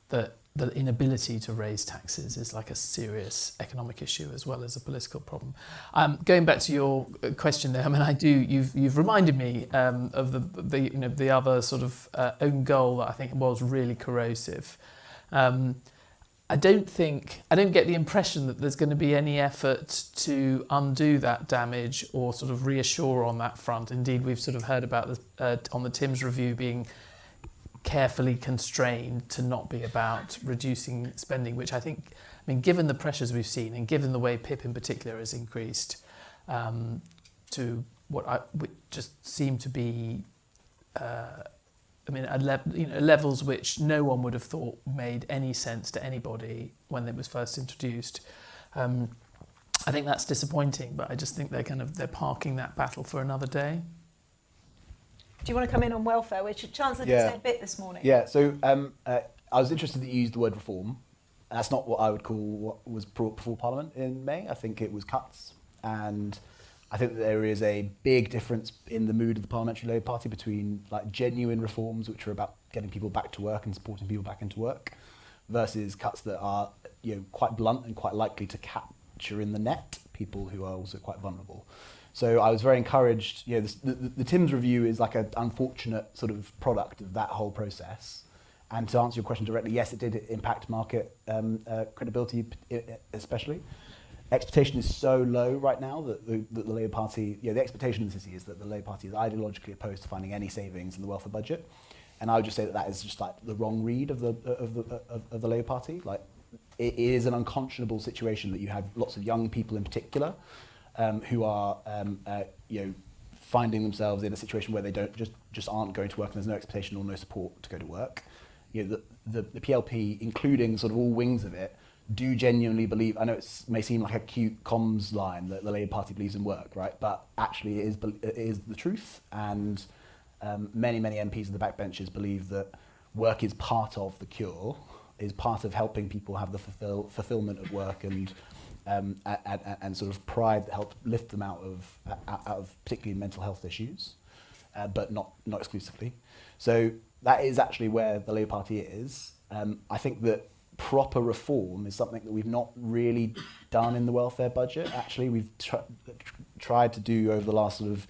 that the inability to raise taxes is like a serious economic issue as well as a political problem. Going back to your question there, I mean, you've reminded me of the other sort of own goal that I think was really corrosive. I don't get the impression that there's going to be any effort to undo that damage or sort of reassure on that front. Indeed, we've sort of heard about on the Timms review being carefully constrained to not be about reducing spending, which I mean, given the pressures we've seen and given the way PIP in particular has increased to what would just seem to be, levels which no one would have thought made any sense to anybody when it was first introduced. I think that's disappointing, but I just think they're parking that battle for another day. Do you want to come in on welfare, which Chancellor did say a bit this morning? Yeah, so I was interested that you used the word reform. That's not what I would call what was brought before Parliament in May. I think it was cuts. And I think that there is a big difference in the mood of the Parliamentary Labour Party between like genuine reforms, which are about getting people back to work and supporting people back into work, versus cuts that are quite blunt and quite likely to capture in the net people who are also quite vulnerable. So I was very encouraged. The Timms review is like an unfortunate sort of product of that whole process. And to answer your question directly, yes, it did impact market credibility, especially. Expectation is so low right now that the Labour Party, the expectation in the city is that the Labour Party is ideologically opposed to finding any savings in the welfare budget. And I would just say that is just like the wrong read of the Labour Party. Like, it is an unconscionable situation that you have lots of young people in particular who are finding themselves in a situation where they just aren't going to work and there's no expectation or no support to go to work. The PLP, including sort of all wings of it, do genuinely believe. I know it may seem like a cute comms line that the Labour Party believes in work, right? But actually, it is the truth. And many MPs in the backbenches believe that work is part of the cure, is part of helping people have the fulfillment of work and sort of pride that helps lift them out of particularly mental health issues, but not exclusively. So that is actually where the Labour Party is. I think that proper reform is something that we've not really done in the welfare budget. Actually, we've tried to do over the last sort of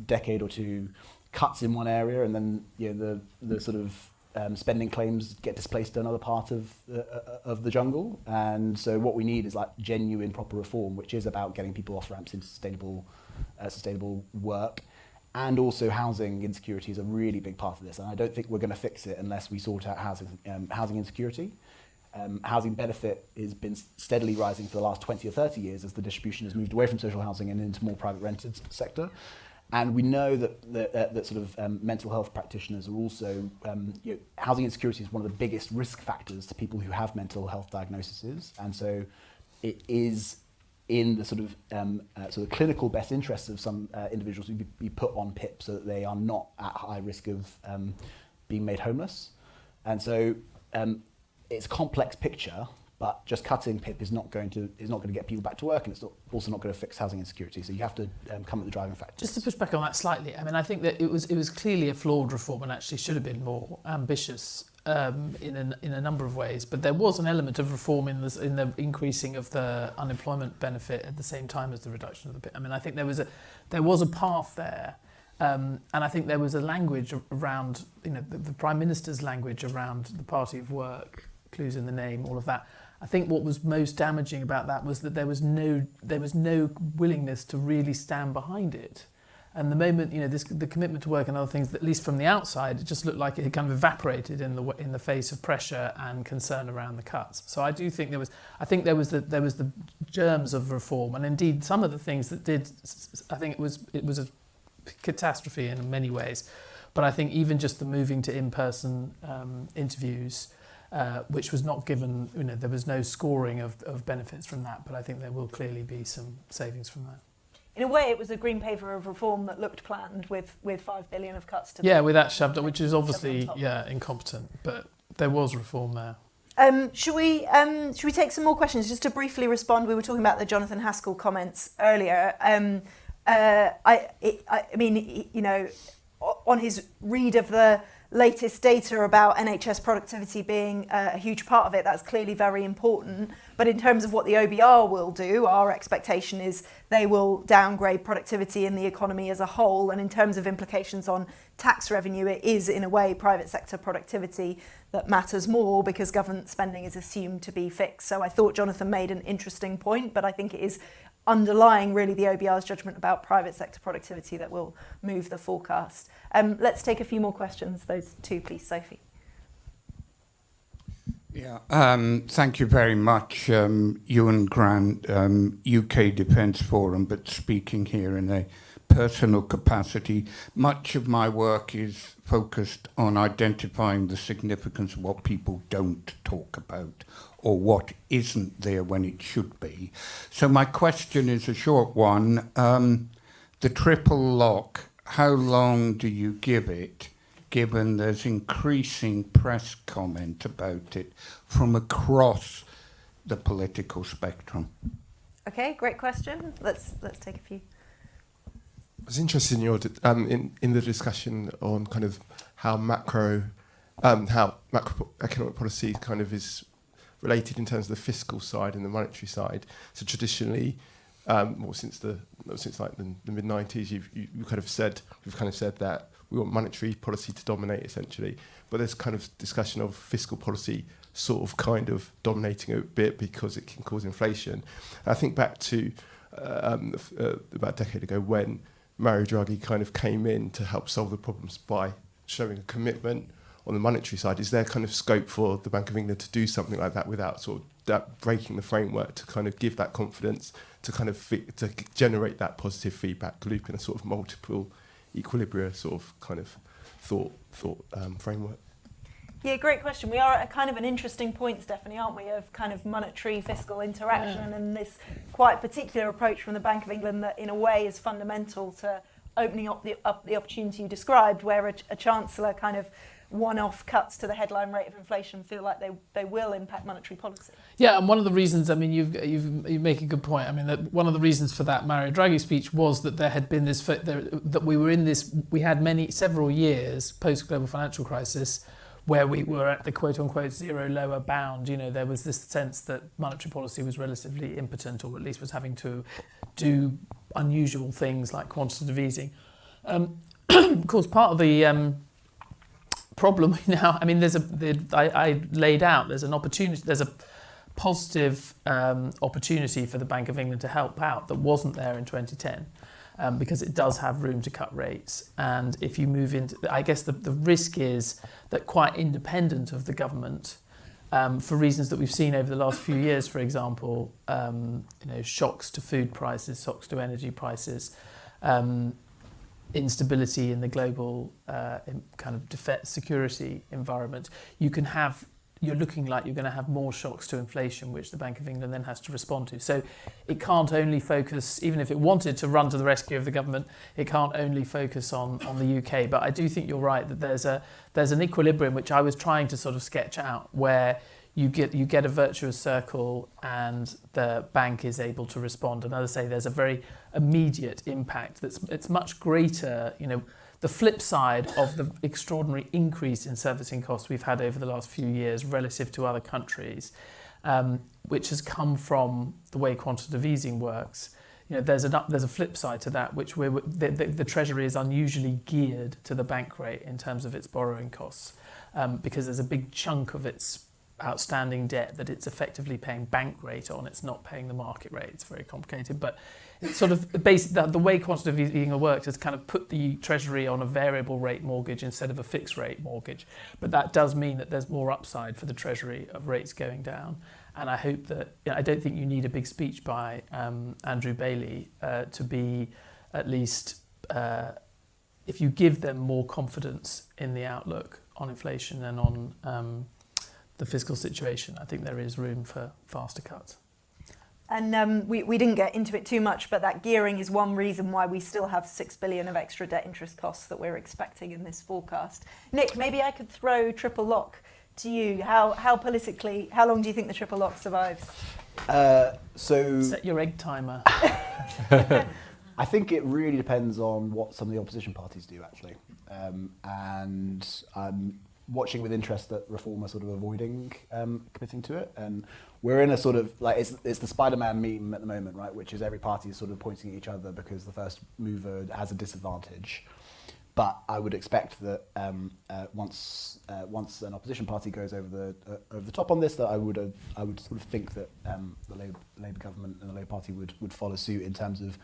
decade or two cuts in one area, and then the sort of spending claims get displaced to another part of the jungle. And so what we need is like genuine proper reform, which is about getting people off ramps into sustainable work. And also housing insecurity is a really big part of this. And I don't think we're going to fix it unless we sort out housing insecurity. Housing benefit has been steadily rising for the last 20 or 30 years as the distribution has moved away from social housing and into more private rented sector. And we know that sort of mental health practitioners are also, housing insecurity is one of the biggest risk factors to people who have mental health diagnoses. And so it is in the sort of clinical best interests of some individuals to be put on PIP so that they are not at high risk of being made homeless. And so it's a complex picture, but just cutting PIP is not going to get people back to work, and it's also not going to fix housing insecurity. So you have to come at the driving factors. Just to push back on that slightly, I mean, I think that it was clearly a flawed reform and actually should have been more ambitious in a number of ways. But there was an element of reform in the increasing of the unemployment benefit at the same time as the reduction of the PIP. I mean, I think there was a path there. And I think there was a language around, the Prime Minister's language around the party of work, clues in the name, all of that. I think what was most damaging about that was that there was no willingness to really stand behind it. And the moment, the commitment to work and other things, at least from the outside, it just looked like it had kind of evaporated in the face of pressure and concern around the cuts. So I do think there was the germs of reform, and indeed some of the things that did. I think it was a catastrophe in many ways, but I think even just the moving to in-person interviews, which was not given, there was no scoring of benefits from that, but I think there will clearly be some savings from that. In a way, it was a green paper of reform that looked planned with 5 billion of cuts to with that shoved up, which is obviously incompetent, but there was reform there. Should we take some more questions just to briefly respond? We were talking about the Jonathan Haskell comments earlier. I mean, on his read of the latest data about NHS productivity being a huge part of it. That's clearly very important. But in terms of what the OBR will do, our expectation is they will downgrade productivity in the economy as a whole. And in terms of implications on tax revenue, it is in a way private sector productivity that matters more because government spending is assumed to be fixed. So I thought Jonathan made an interesting point, but I think it is underlying really the OBR's judgment about private sector productivity that will move the forecast. Let's take a few more questions. Those two, please, Sophie. Yeah, thank you very much, Ewan Grant, UK Defence Forum, but speaking here in a personal capacity. Much of my work is focused on identifying the significance of what people don't talk about or what isn't there when it should be. So my question is a short one. The triple lock, how long do you give it, given there's increasing press comment about it from across the political spectrum? Okay, great question. Let's take a few. I was interested in your in the discussion on kind of how macroeconomic policy kind of is related in terms of the fiscal side and the monetary side. So traditionally, since like the mid-90s, we've kind of said that we want monetary policy to dominate essentially, but there's kind of discussion of fiscal policy sort of kind of dominating a bit because it can cause inflation. And I think back to about a decade ago when Mario Draghi kind of came in to help solve the problems by showing a commitment on the monetary side. Is there kind of scope for the Bank of England to do something like that without sort of that breaking the framework to kind of give that confidence to kind of to generate that positive feedback loop in a sort of multiple equilibria sort of kind of thought framework? Yeah, great question. We are at kind of an interesting point, Stephanie, aren't we, of kind of monetary fiscal interaction and this quite particular approach from the Bank of England that in a way is fundamental to opening up the opportunity you described, where a Chancellor kind of one-off cuts to the headline rate of inflation feel like they will impact monetary policy. Yeah, and one of the reasons, I mean, you make a good point. I mean, that one of the reasons for that Mario Draghi speech was that there had been this, that we had several years post-global financial crisis where we were at the quote-unquote zero lower bound. You know, there was this sense that monetary policy was relatively impotent, or at least was having to do unusual things like quantitative easing. Of course, part of the problem now, I mean, I laid out, there's an opportunity, there's a positive opportunity for the Bank of England to help out that wasn't there in 2010. Because it does have room to cut rates. And if you move into, I guess the risk is that quite independent of the government, for reasons that we've seen over the last few years, for example, shocks to food prices, shocks to energy prices, instability in the global kind of defense security environment, you're looking like you're going to have more shocks to inflation, which the Bank of England then has to respond to. So it can't only focus, even if it wanted to run to the rescue of the government, it can't only focus on the UK. But I do think you're right that there's an equilibrium, which I was trying to sort of sketch out, where you get a virtuous circle and the bank is able to respond. And as I say, there's a very immediate impact it's much greater, the flip side of the extraordinary increase in servicing costs we've had over the last few years relative to other countries, which has come from the way quantitative easing works. There's a flip side to that, which the Treasury is unusually geared to the bank rate in terms of its borrowing costs, because there's a big chunk of its outstanding debt that it's effectively paying bank rate on. It's not paying the market rate. It's very complicated, but it's sort of the way quantitative easing works is kind of put the Treasury on a variable rate mortgage instead of a fixed rate mortgage. But that does mean that there's more upside for the Treasury of rates going down. And I hope that, I don't think you need a big speech by Andrew Bailey to be at least, if you give them more confidence in the outlook on inflation and on the fiscal situation, I think there is room for faster cuts. And we didn't get into it too much, but that gearing is one reason why we still have 6 billion of extra debt interest costs that we're expecting in this forecast. Nick, maybe I could throw triple lock to you. How long do you think the triple lock survives? Set your egg timer. I think it really depends on what some of the opposition parties do, actually. And I'm watching with interest that Reform are sort of avoiding committing to it. And we're in a sort of, like, it's the Spider-Man meme at the moment, right? Which is every party is sort of pointing at each other because the first mover has a disadvantage. But I would expect that once an opposition party goes over the top on this, that I would sort of think that the Labour government and the Labour Party would follow suit in terms of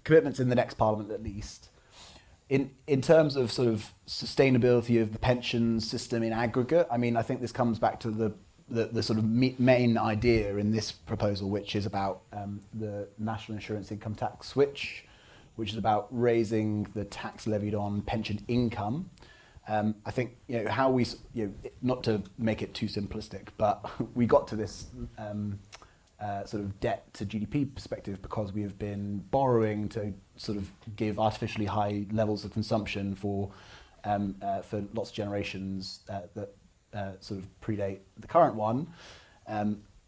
commitments in the next Parliament at least. In terms of sort of sustainability of the pension system in aggregate, I mean, I think this comes back to the sort of main idea in this proposal, which is about the national insurance income tax switch, which is about raising the tax levied on pension income. I think, how we, not to make it too simplistic, but we got to this sort of debt to GDP perspective because we have been borrowing to sort of give artificially high levels of consumption for lots of generations that sort of predate the current one.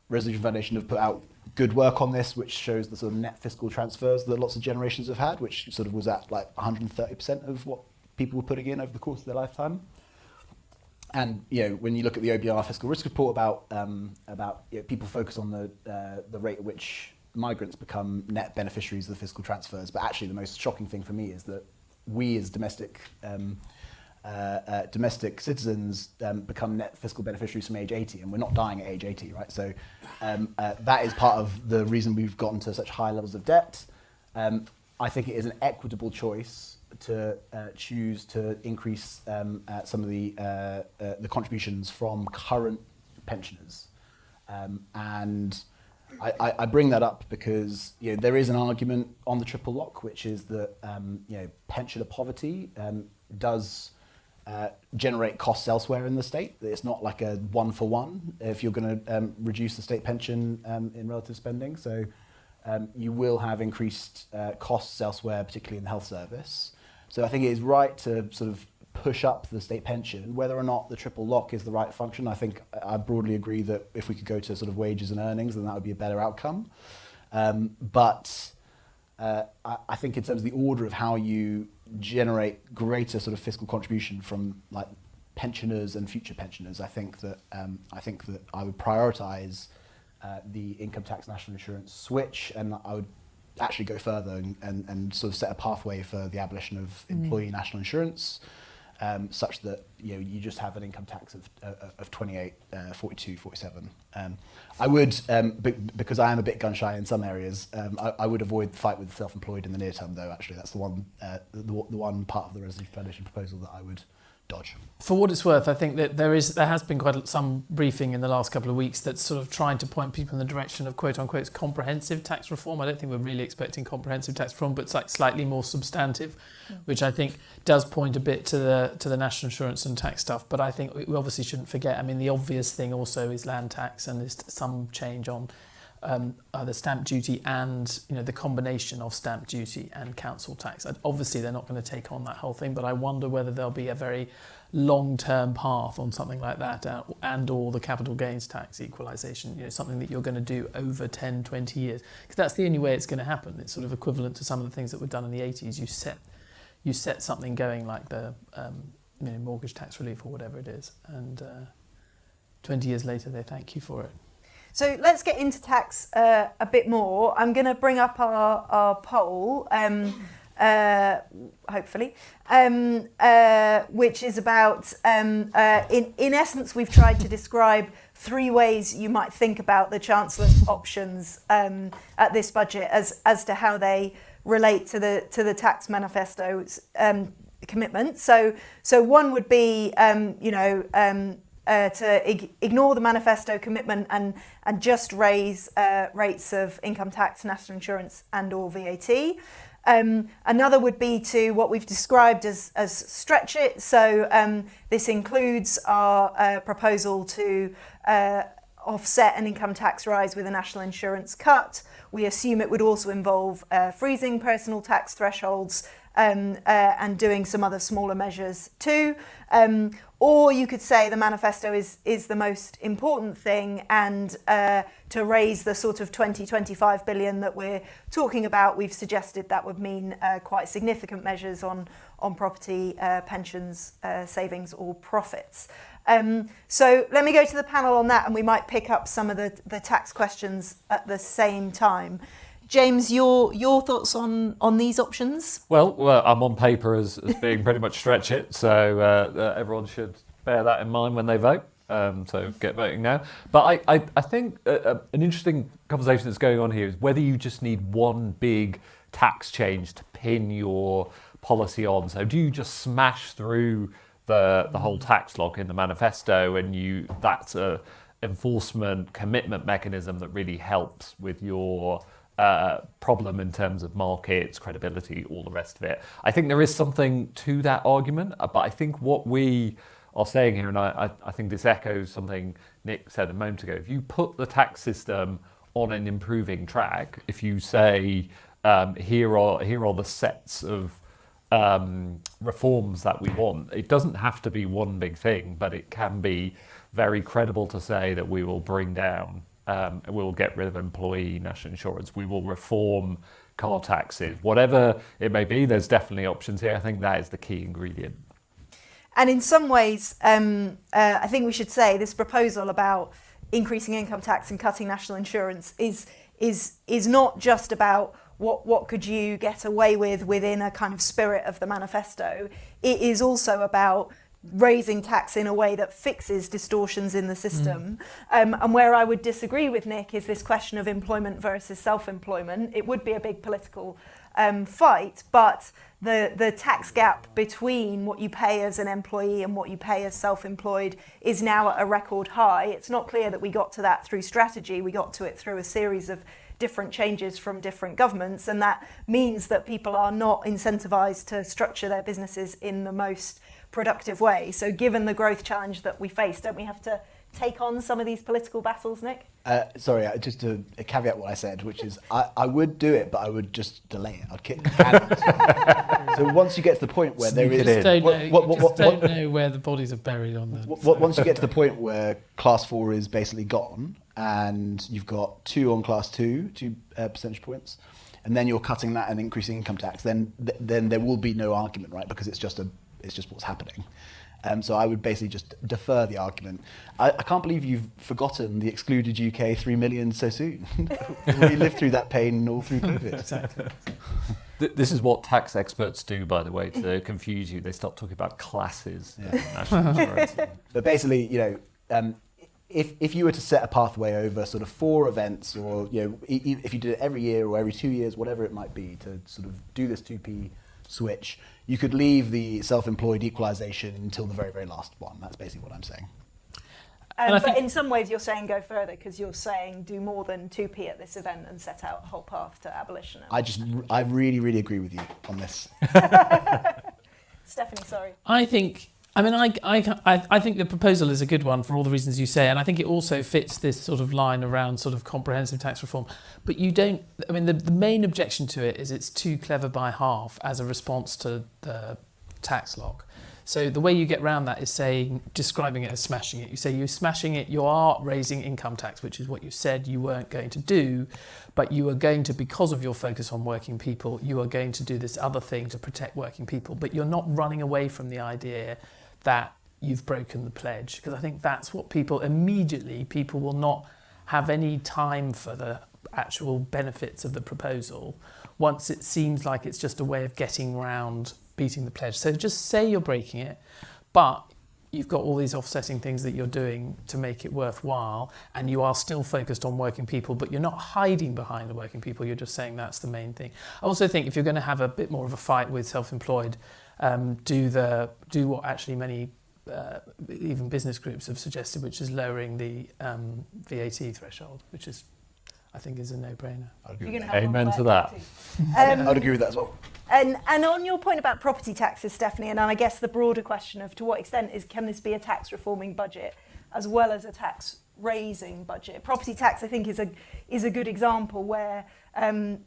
Resolution Foundation have put out good work on this, which shows the sort of net fiscal transfers that lots of generations have had, which sort of was at like 130% of what people were putting in over the course of their lifetime. And when you look at the OBR fiscal risk report about people focus on the rate at which migrants become net beneficiaries of the fiscal transfers, but actually the most shocking thing for me is that we as domestic citizens become net fiscal beneficiaries from age 80, and we're not dying at age 80, right? So that is part of the reason we've gotten to such high levels of debt. I think it is an equitable choice to choose to increase some of the contributions from current pensioners. And I bring that up because there is an argument on the triple lock, which is that pensioner poverty does generate costs elsewhere in the state. It's not like a one-for-one if you're going to reduce the state pension in relative spending. So you will have increased costs elsewhere, particularly in the health service. So I think it is right to sort of push up the state pension. Whether or not the triple lock is the right function, I think I broadly agree that if we could go to sort of wages and earnings, then that would be a better outcome. But I think in terms of the order of how you generate greater sort of fiscal contribution from like pensioners and future pensioners, I think that I would prioritise the income tax national insurance switch, and I would actually go further and sort of set a pathway for the abolition of employee national insurance, such that you just have an income tax of 28, 42, 47. I would, because I am a bit gun shy in some areas, I would avoid the fight with the self-employed in the near term, though. Actually, that's the one part of the Resolution Foundation proposal that I would dodge. For what it's worth, I think that there has been quite some briefing in the last couple of weeks that's sort of trying to point people in the direction of quote unquote comprehensive tax reform. I don't think we're really expecting comprehensive tax reform, but it's like slightly more substantive, which I think does point a bit to the national insurance and tax stuff. But I think we obviously shouldn't forget. I mean, the obvious thing also is land tax, and there's some change on either stamp duty and the combination of stamp duty and council tax. And obviously they're not going to take on that whole thing, but I wonder whether there'll be a very long-term path on something like that, and or the capital gains tax equalisation, something that you're going to do over 10, 20 years, because that's the only way it's going to happen. It's sort of equivalent to some of the things that were done in the 80s. You set something going like the mortgage tax relief or whatever it is, and 20 years later they thank you for it. So let's get into tax a bit more. I'm going to bring up our poll, hopefully, which is about, in essence, we've tried to describe 3 ways you might think about the Chancellor's options at this budget as to how they relate to the tax manifesto's commitment. So one would be, to ignore the manifesto commitment and just raise rates of income tax, national insurance and or VAT. Another would be to what we've described as stretch it. So this includes our proposal to offset an income tax rise with a national insurance cut. We assume it would also involve freezing personal tax thresholds and doing some other smaller measures too. Or you could say the manifesto is the most important thing, and to raise the sort of 25 billion that we're talking about, we've suggested that would mean quite significant measures on property, pensions, savings or profits. So let me go to the panel on that, and we might pick up some of the tax questions at the same time. James, your thoughts on these options? Well, I'm on paper as being pretty much stretch it, so everyone should bear that in mind when they vote. So get voting now. But I think an interesting conversation that's going on here is whether you just need one big tax change to pin your policy on. So do you just smash through the whole tax lock in the manifesto, and that's a enforcement commitment mechanism that really helps with your problem in terms of markets, credibility, all the rest of it. I think there is something to that argument, but I think what we are saying here, and I think this echoes something Nick said a moment ago, if you put the tax system on an improving track, if you say here are the sets of reforms that we want, it doesn't have to be one big thing, but it can be very credible to say that we will bring down we'll get rid of employee national insurance, we will reform car taxes, whatever it may be, there's definitely options here. I think that is the key ingredient. And in some ways, I think we should say this proposal about increasing income tax and cutting national insurance is not just about what could you get away with within a kind of spirit of the manifesto. It is also about raising tax in a way that fixes distortions in the system. And where I would disagree with Nick is this question of employment versus self-employment. It would be a big political fight, but the tax gap between what you pay as an employee and what you pay as self-employed is now at a record high. It's not clear that we got to that through strategy. We got to it through a series of different changes from different governments, and that means that people are not incentivized to structure their businesses in the most productive way. So given the growth challenge that we face, don't we have to take on some of these political battles, Nick? Sorry, just to caveat what I said, which is I would do it, but I would just delay it. I'd kick the can. So once you get to the point where there is... don't know where the bodies are buried on the... Once you get to the point where class 4 is basically gone, and you've got 2 on class 2 percentage points, and then you're cutting that and increasing income tax, then there will be no argument, right? Because it's just what's happening. So I would basically just defer the argument. I can't believe you've forgotten the excluded UK 3 million so soon. We lived through that pain all through COVID. Exactly. This is what tax experts do, by the way, to confuse you. They start talking about classes. National insurance. But basically, if you were to set a pathway over sort of 4 events, or if you did it every year or every 2 years, whatever it might be, to sort of do this 2p switch, you could leave the self-employed equalisation until the very, very last one. That's basically what I'm saying. But in some ways you're saying go further, because you're saying do more than 2p at this event and set out a whole path to abolition. I really, really agree with you on this. Stephanie, sorry. I think the proposal is a good one for all the reasons you say, and I think it also fits this sort of line around sort of comprehensive tax reform. But the main objection to it is it's too clever by half as a response to the tax lock. So the way you get around that is describing it as smashing it. You say you're smashing it, you are raising income tax, which is what you said you weren't going to do, but you are going to, because of your focus on working people, you are going to do this other thing to protect working people, but you're not running away from the idea that you've broken the pledge, because I think that's what people will not have any time for the actual benefits of the proposal once it seems like it's just a way of getting around beating the pledge. So just say you're breaking it, but you've got all these offsetting things that you're doing to make it worthwhile, and you are still focused on working people, but you're not hiding behind the working people, you're just saying that's the main thing. I also think if you're going to have a bit more of a fight with self-employed, do what actually many even business groups have suggested, which is lowering the VAT threshold, which is, I think, is a no-brainer. Amen to that. I'd agree with that as well. And on your point about property taxes, Stephanie, and I guess the broader question of to what extent can this be a tax reforming budget as well as a tax raising budget? Property tax, I think, is a good example where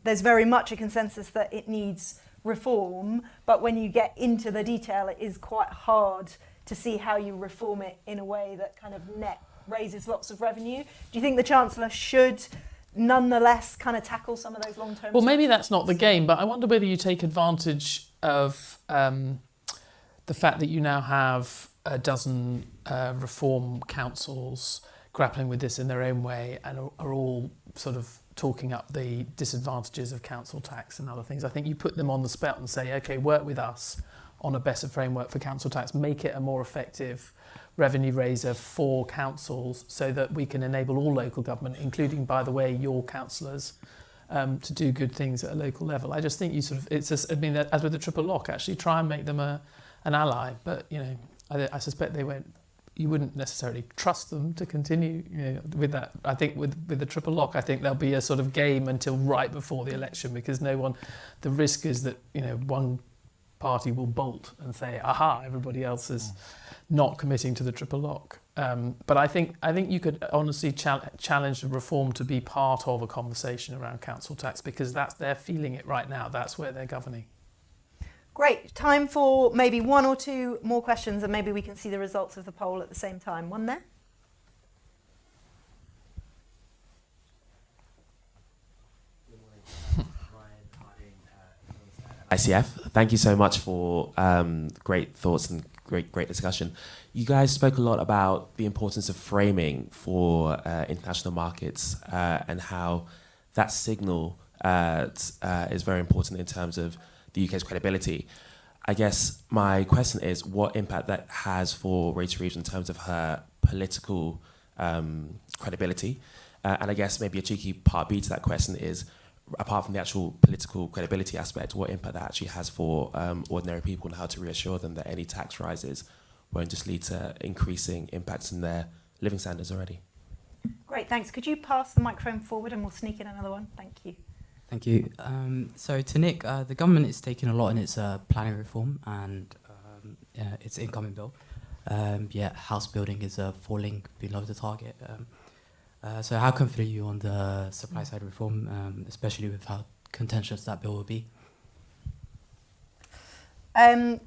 there's very much a consensus that it needs reform, but when you get into the detail, it is quite hard to see how you reform it in a way that kind of net raises lots of revenue. Do you think the Chancellor should nonetheless kind of tackle some of those long-term? Well, maybe that's not the game, but I wonder whether you take advantage of the fact that you now have a dozen reform councils grappling with this in their own way and are all sort of talking up the disadvantages of council tax and other things. I think you put them on the spot and say, okay, work with us on a better framework for council tax, make it a more effective revenue raiser for councils so that we can enable all local government, including, by the way, your councillors, to do good things at a local level. I just think you sort of, it's just, I mean, as with the triple lock, actually try and make them an ally, but, you know, I suspect they won't, you wouldn't necessarily trust them to continue, you know, with that. I think with the triple lock, I think there'll be a sort of game until right before the election, because the risk is that, you know, one party will bolt and say, aha, everybody else is not committing to the triple lock. But I think you could honestly challenge the reform to be part of a conversation around council tax, because they're feeling it right now. That's where they're governing. Great. Time for maybe one or two more questions, and maybe we can see the results of the poll at the same time. One there. ICF. Thank you so much for great thoughts and great discussion. You guys spoke a lot about the importance of framing for international markets and how that signal is very important in terms of the UK's credibility. I guess my question is what impact that has for Rachel Reeves in terms of her political credibility. And I guess maybe a cheeky part B to that question is, apart from the actual political credibility aspect, what impact that actually has for ordinary people and how to reassure them that any tax rises won't just lead to increasing impacts in their living standards already. Great, thanks. Could you pass the microphone forward and we'll sneak in another one? Thank you. Thank you. So to Nick, the government is taking a lot in its planning reform and its incoming bill. Yet house building is falling below the target. So how confident are you on the supply side reform, especially with how contentious that bill will be?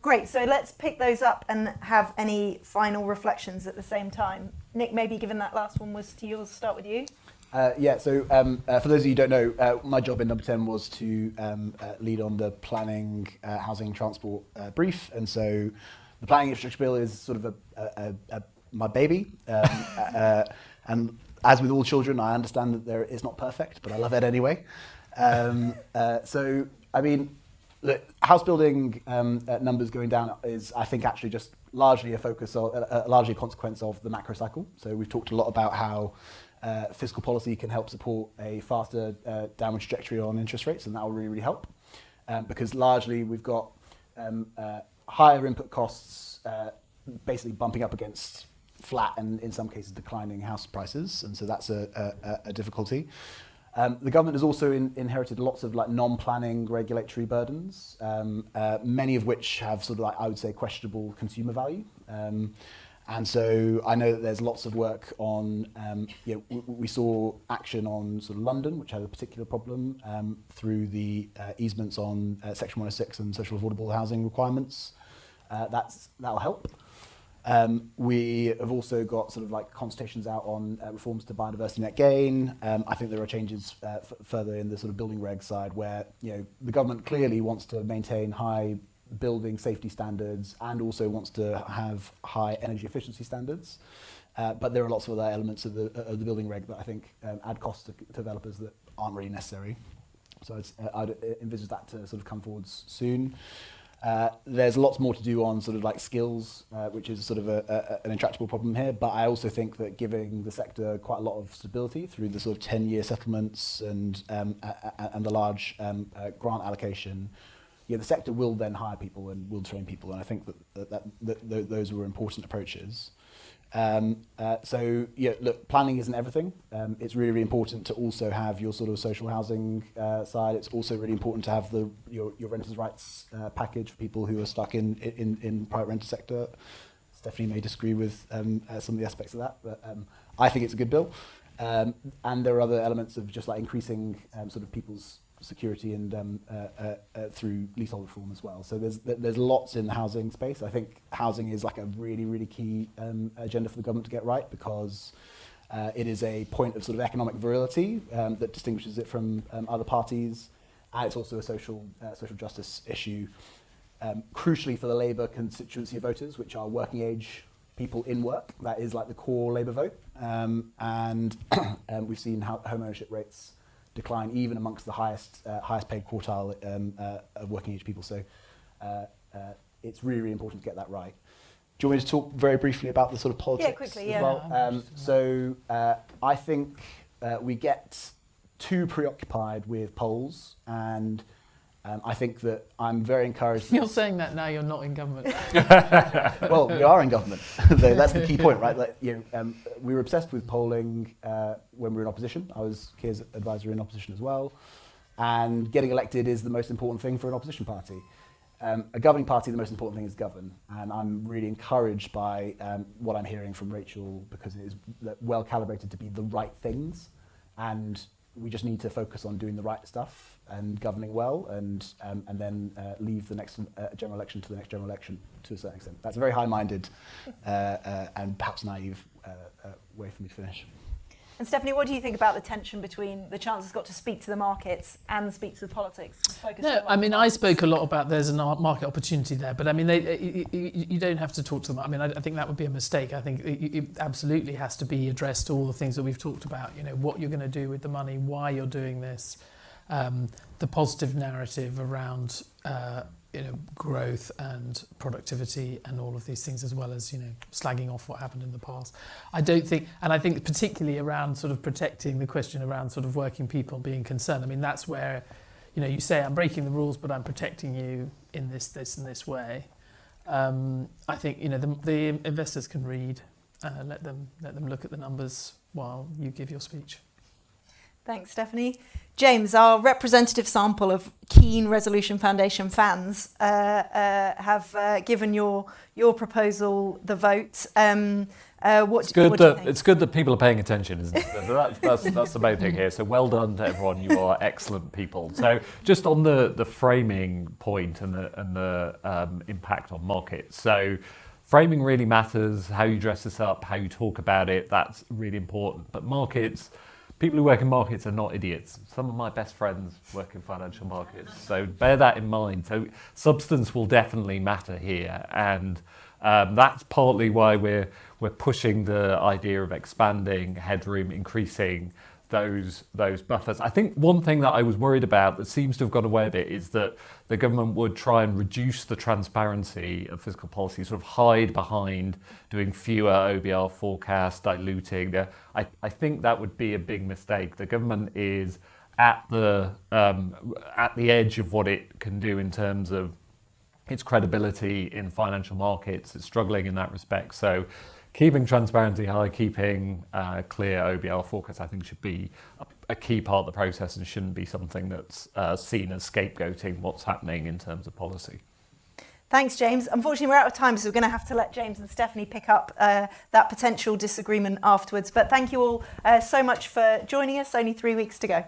Great, so let's pick those up and have any final reflections at the same time. Nick, maybe given that last one was to yours, start with you. So for those of you who don't know, my job in Number 10 was to lead on the planning, housing, transport brief, and so the planning infrastructure bill is sort of my baby, and as with all children, I understand that it's not perfect, but I love it anyway. So, I mean, look, house building numbers going down is, I think, actually just largely largely a consequence of the macro cycle. So we've talked a lot about how fiscal policy can help support a faster downward trajectory on interest rates, and that will really, really help. Because largely we've got higher input costs basically bumping up against flat and in some cases declining house prices, and so that's a difficulty. The government has also inherited lots of like non-planning regulatory burdens, many of which have sort of like, I would say, questionable consumer value. And so I know that there's lots of work on, we saw action on sort of London, which had a particular problem through the easements on Section 106 and social affordable housing requirements. That'll help. We have also got sort of like consultations out on reforms to biodiversity net gain. I think there are changes further in the sort of building reg side where, the government clearly wants to maintain high building safety standards and also wants to have high energy efficiency standards. But there are lots of other elements of the building reg that I think add costs to developers that aren't really necessary. So I'd envisage that to sort of come forwards soon. There's lots more to do on sort of like skills, which is sort of an intractable problem here. But I also think that giving the sector quite a lot of stability through the sort of 10-year settlements and the large grant allocation, the sector will then hire people and will train people. And I think that those were important approaches. Look, planning isn't everything. It's really, really important to also have your sort of social housing side. It's also really important to have your renters' rights package for people who are stuck in private rental sector. Stephanie may disagree with some of the aspects of that, but I think it's a good bill. And there are other elements of just like increasing sort of people's security and through leasehold reform as well. So there's lots in the housing space. I think housing is like a really, really key agenda for the government to get right, because it is a point of sort of economic virility that distinguishes it from other parties, and it's also a social justice issue, crucially for the Labour constituency voters, which are working age people in work. That is like the core Labour vote, and we've seen home ownership rates decline even amongst the highest paid quartile of working age people. So it's really, really important to get that right. Do you want me to talk very briefly about the sort of politics quickly, as well? I think we get too preoccupied with polls, and I think that I'm very encouraged. You're saying that now you're not in government. Well, we are in government. That's the key point, right? Like, we were obsessed with polling when we were in opposition. I was Keir's advisor in opposition as well. And getting elected is the most important thing for an opposition party. A governing party, the most important thing is govern. And I'm really encouraged by what I'm hearing from Rachel, because it is well calibrated to be the right things. And we just need to focus on doing the right stuff and governing well, and then leave the next general election to the next general election to a certain extent. That's a very high-minded and perhaps naive way for me to finish. And Stephanie, what do you think about the tension between the Chancellor's got to speak to the markets and speak to the politics? No, I mean, I spoke a lot about there's a market opportunity there, but I mean, you don't have to talk to them. I mean, I think that would be a mistake. I think it absolutely has to be addressed to all the things that we've talked about, what you're going to do with the money, why you're doing this, the positive narrative around growth and productivity and all of these things, as well as slagging off what happened in the past. I think particularly around sort of protecting the question around sort of working people being concerned. I mean, that's where you say I'm breaking the rules, but I'm protecting you in this and this way. I think the investors can read. Let them look at the numbers while you give your speech. Thanks, Stephanie. James, our representative sample of keen Resolution Foundation fans have given your proposal the vote. It's good that people are paying attention, isn't it? That's the main thing here. So well done to everyone. You are excellent people. So just on the framing point and the impact on markets. So framing really matters. How you dress this up, how you talk about it, that's really important. But markets. People who work in markets are not idiots. Some of my best friends work in financial markets, so bear that in mind. So substance will definitely matter here, and that's partly why we're pushing the idea of expanding headroom, increasing those buffers. I think one thing that I was worried about that seems to have gone away a bit is that the government would try and reduce the transparency of fiscal policy, sort of hide behind doing fewer OBR forecasts, diluting. I think that would be a big mistake. The government is at the edge of what it can do in terms of its credibility in financial markets. It's struggling in that respect. So keeping transparency high, keeping clear OBR forecasts, I think should be a key part of the process and shouldn't be something that's seen as scapegoating what's happening in terms of policy. Thanks, James. Unfortunately, we're out of time, so we're going to have to let James and Stephanie pick up that potential disagreement afterwards. But thank you all so much for joining us. Only 3 weeks to go.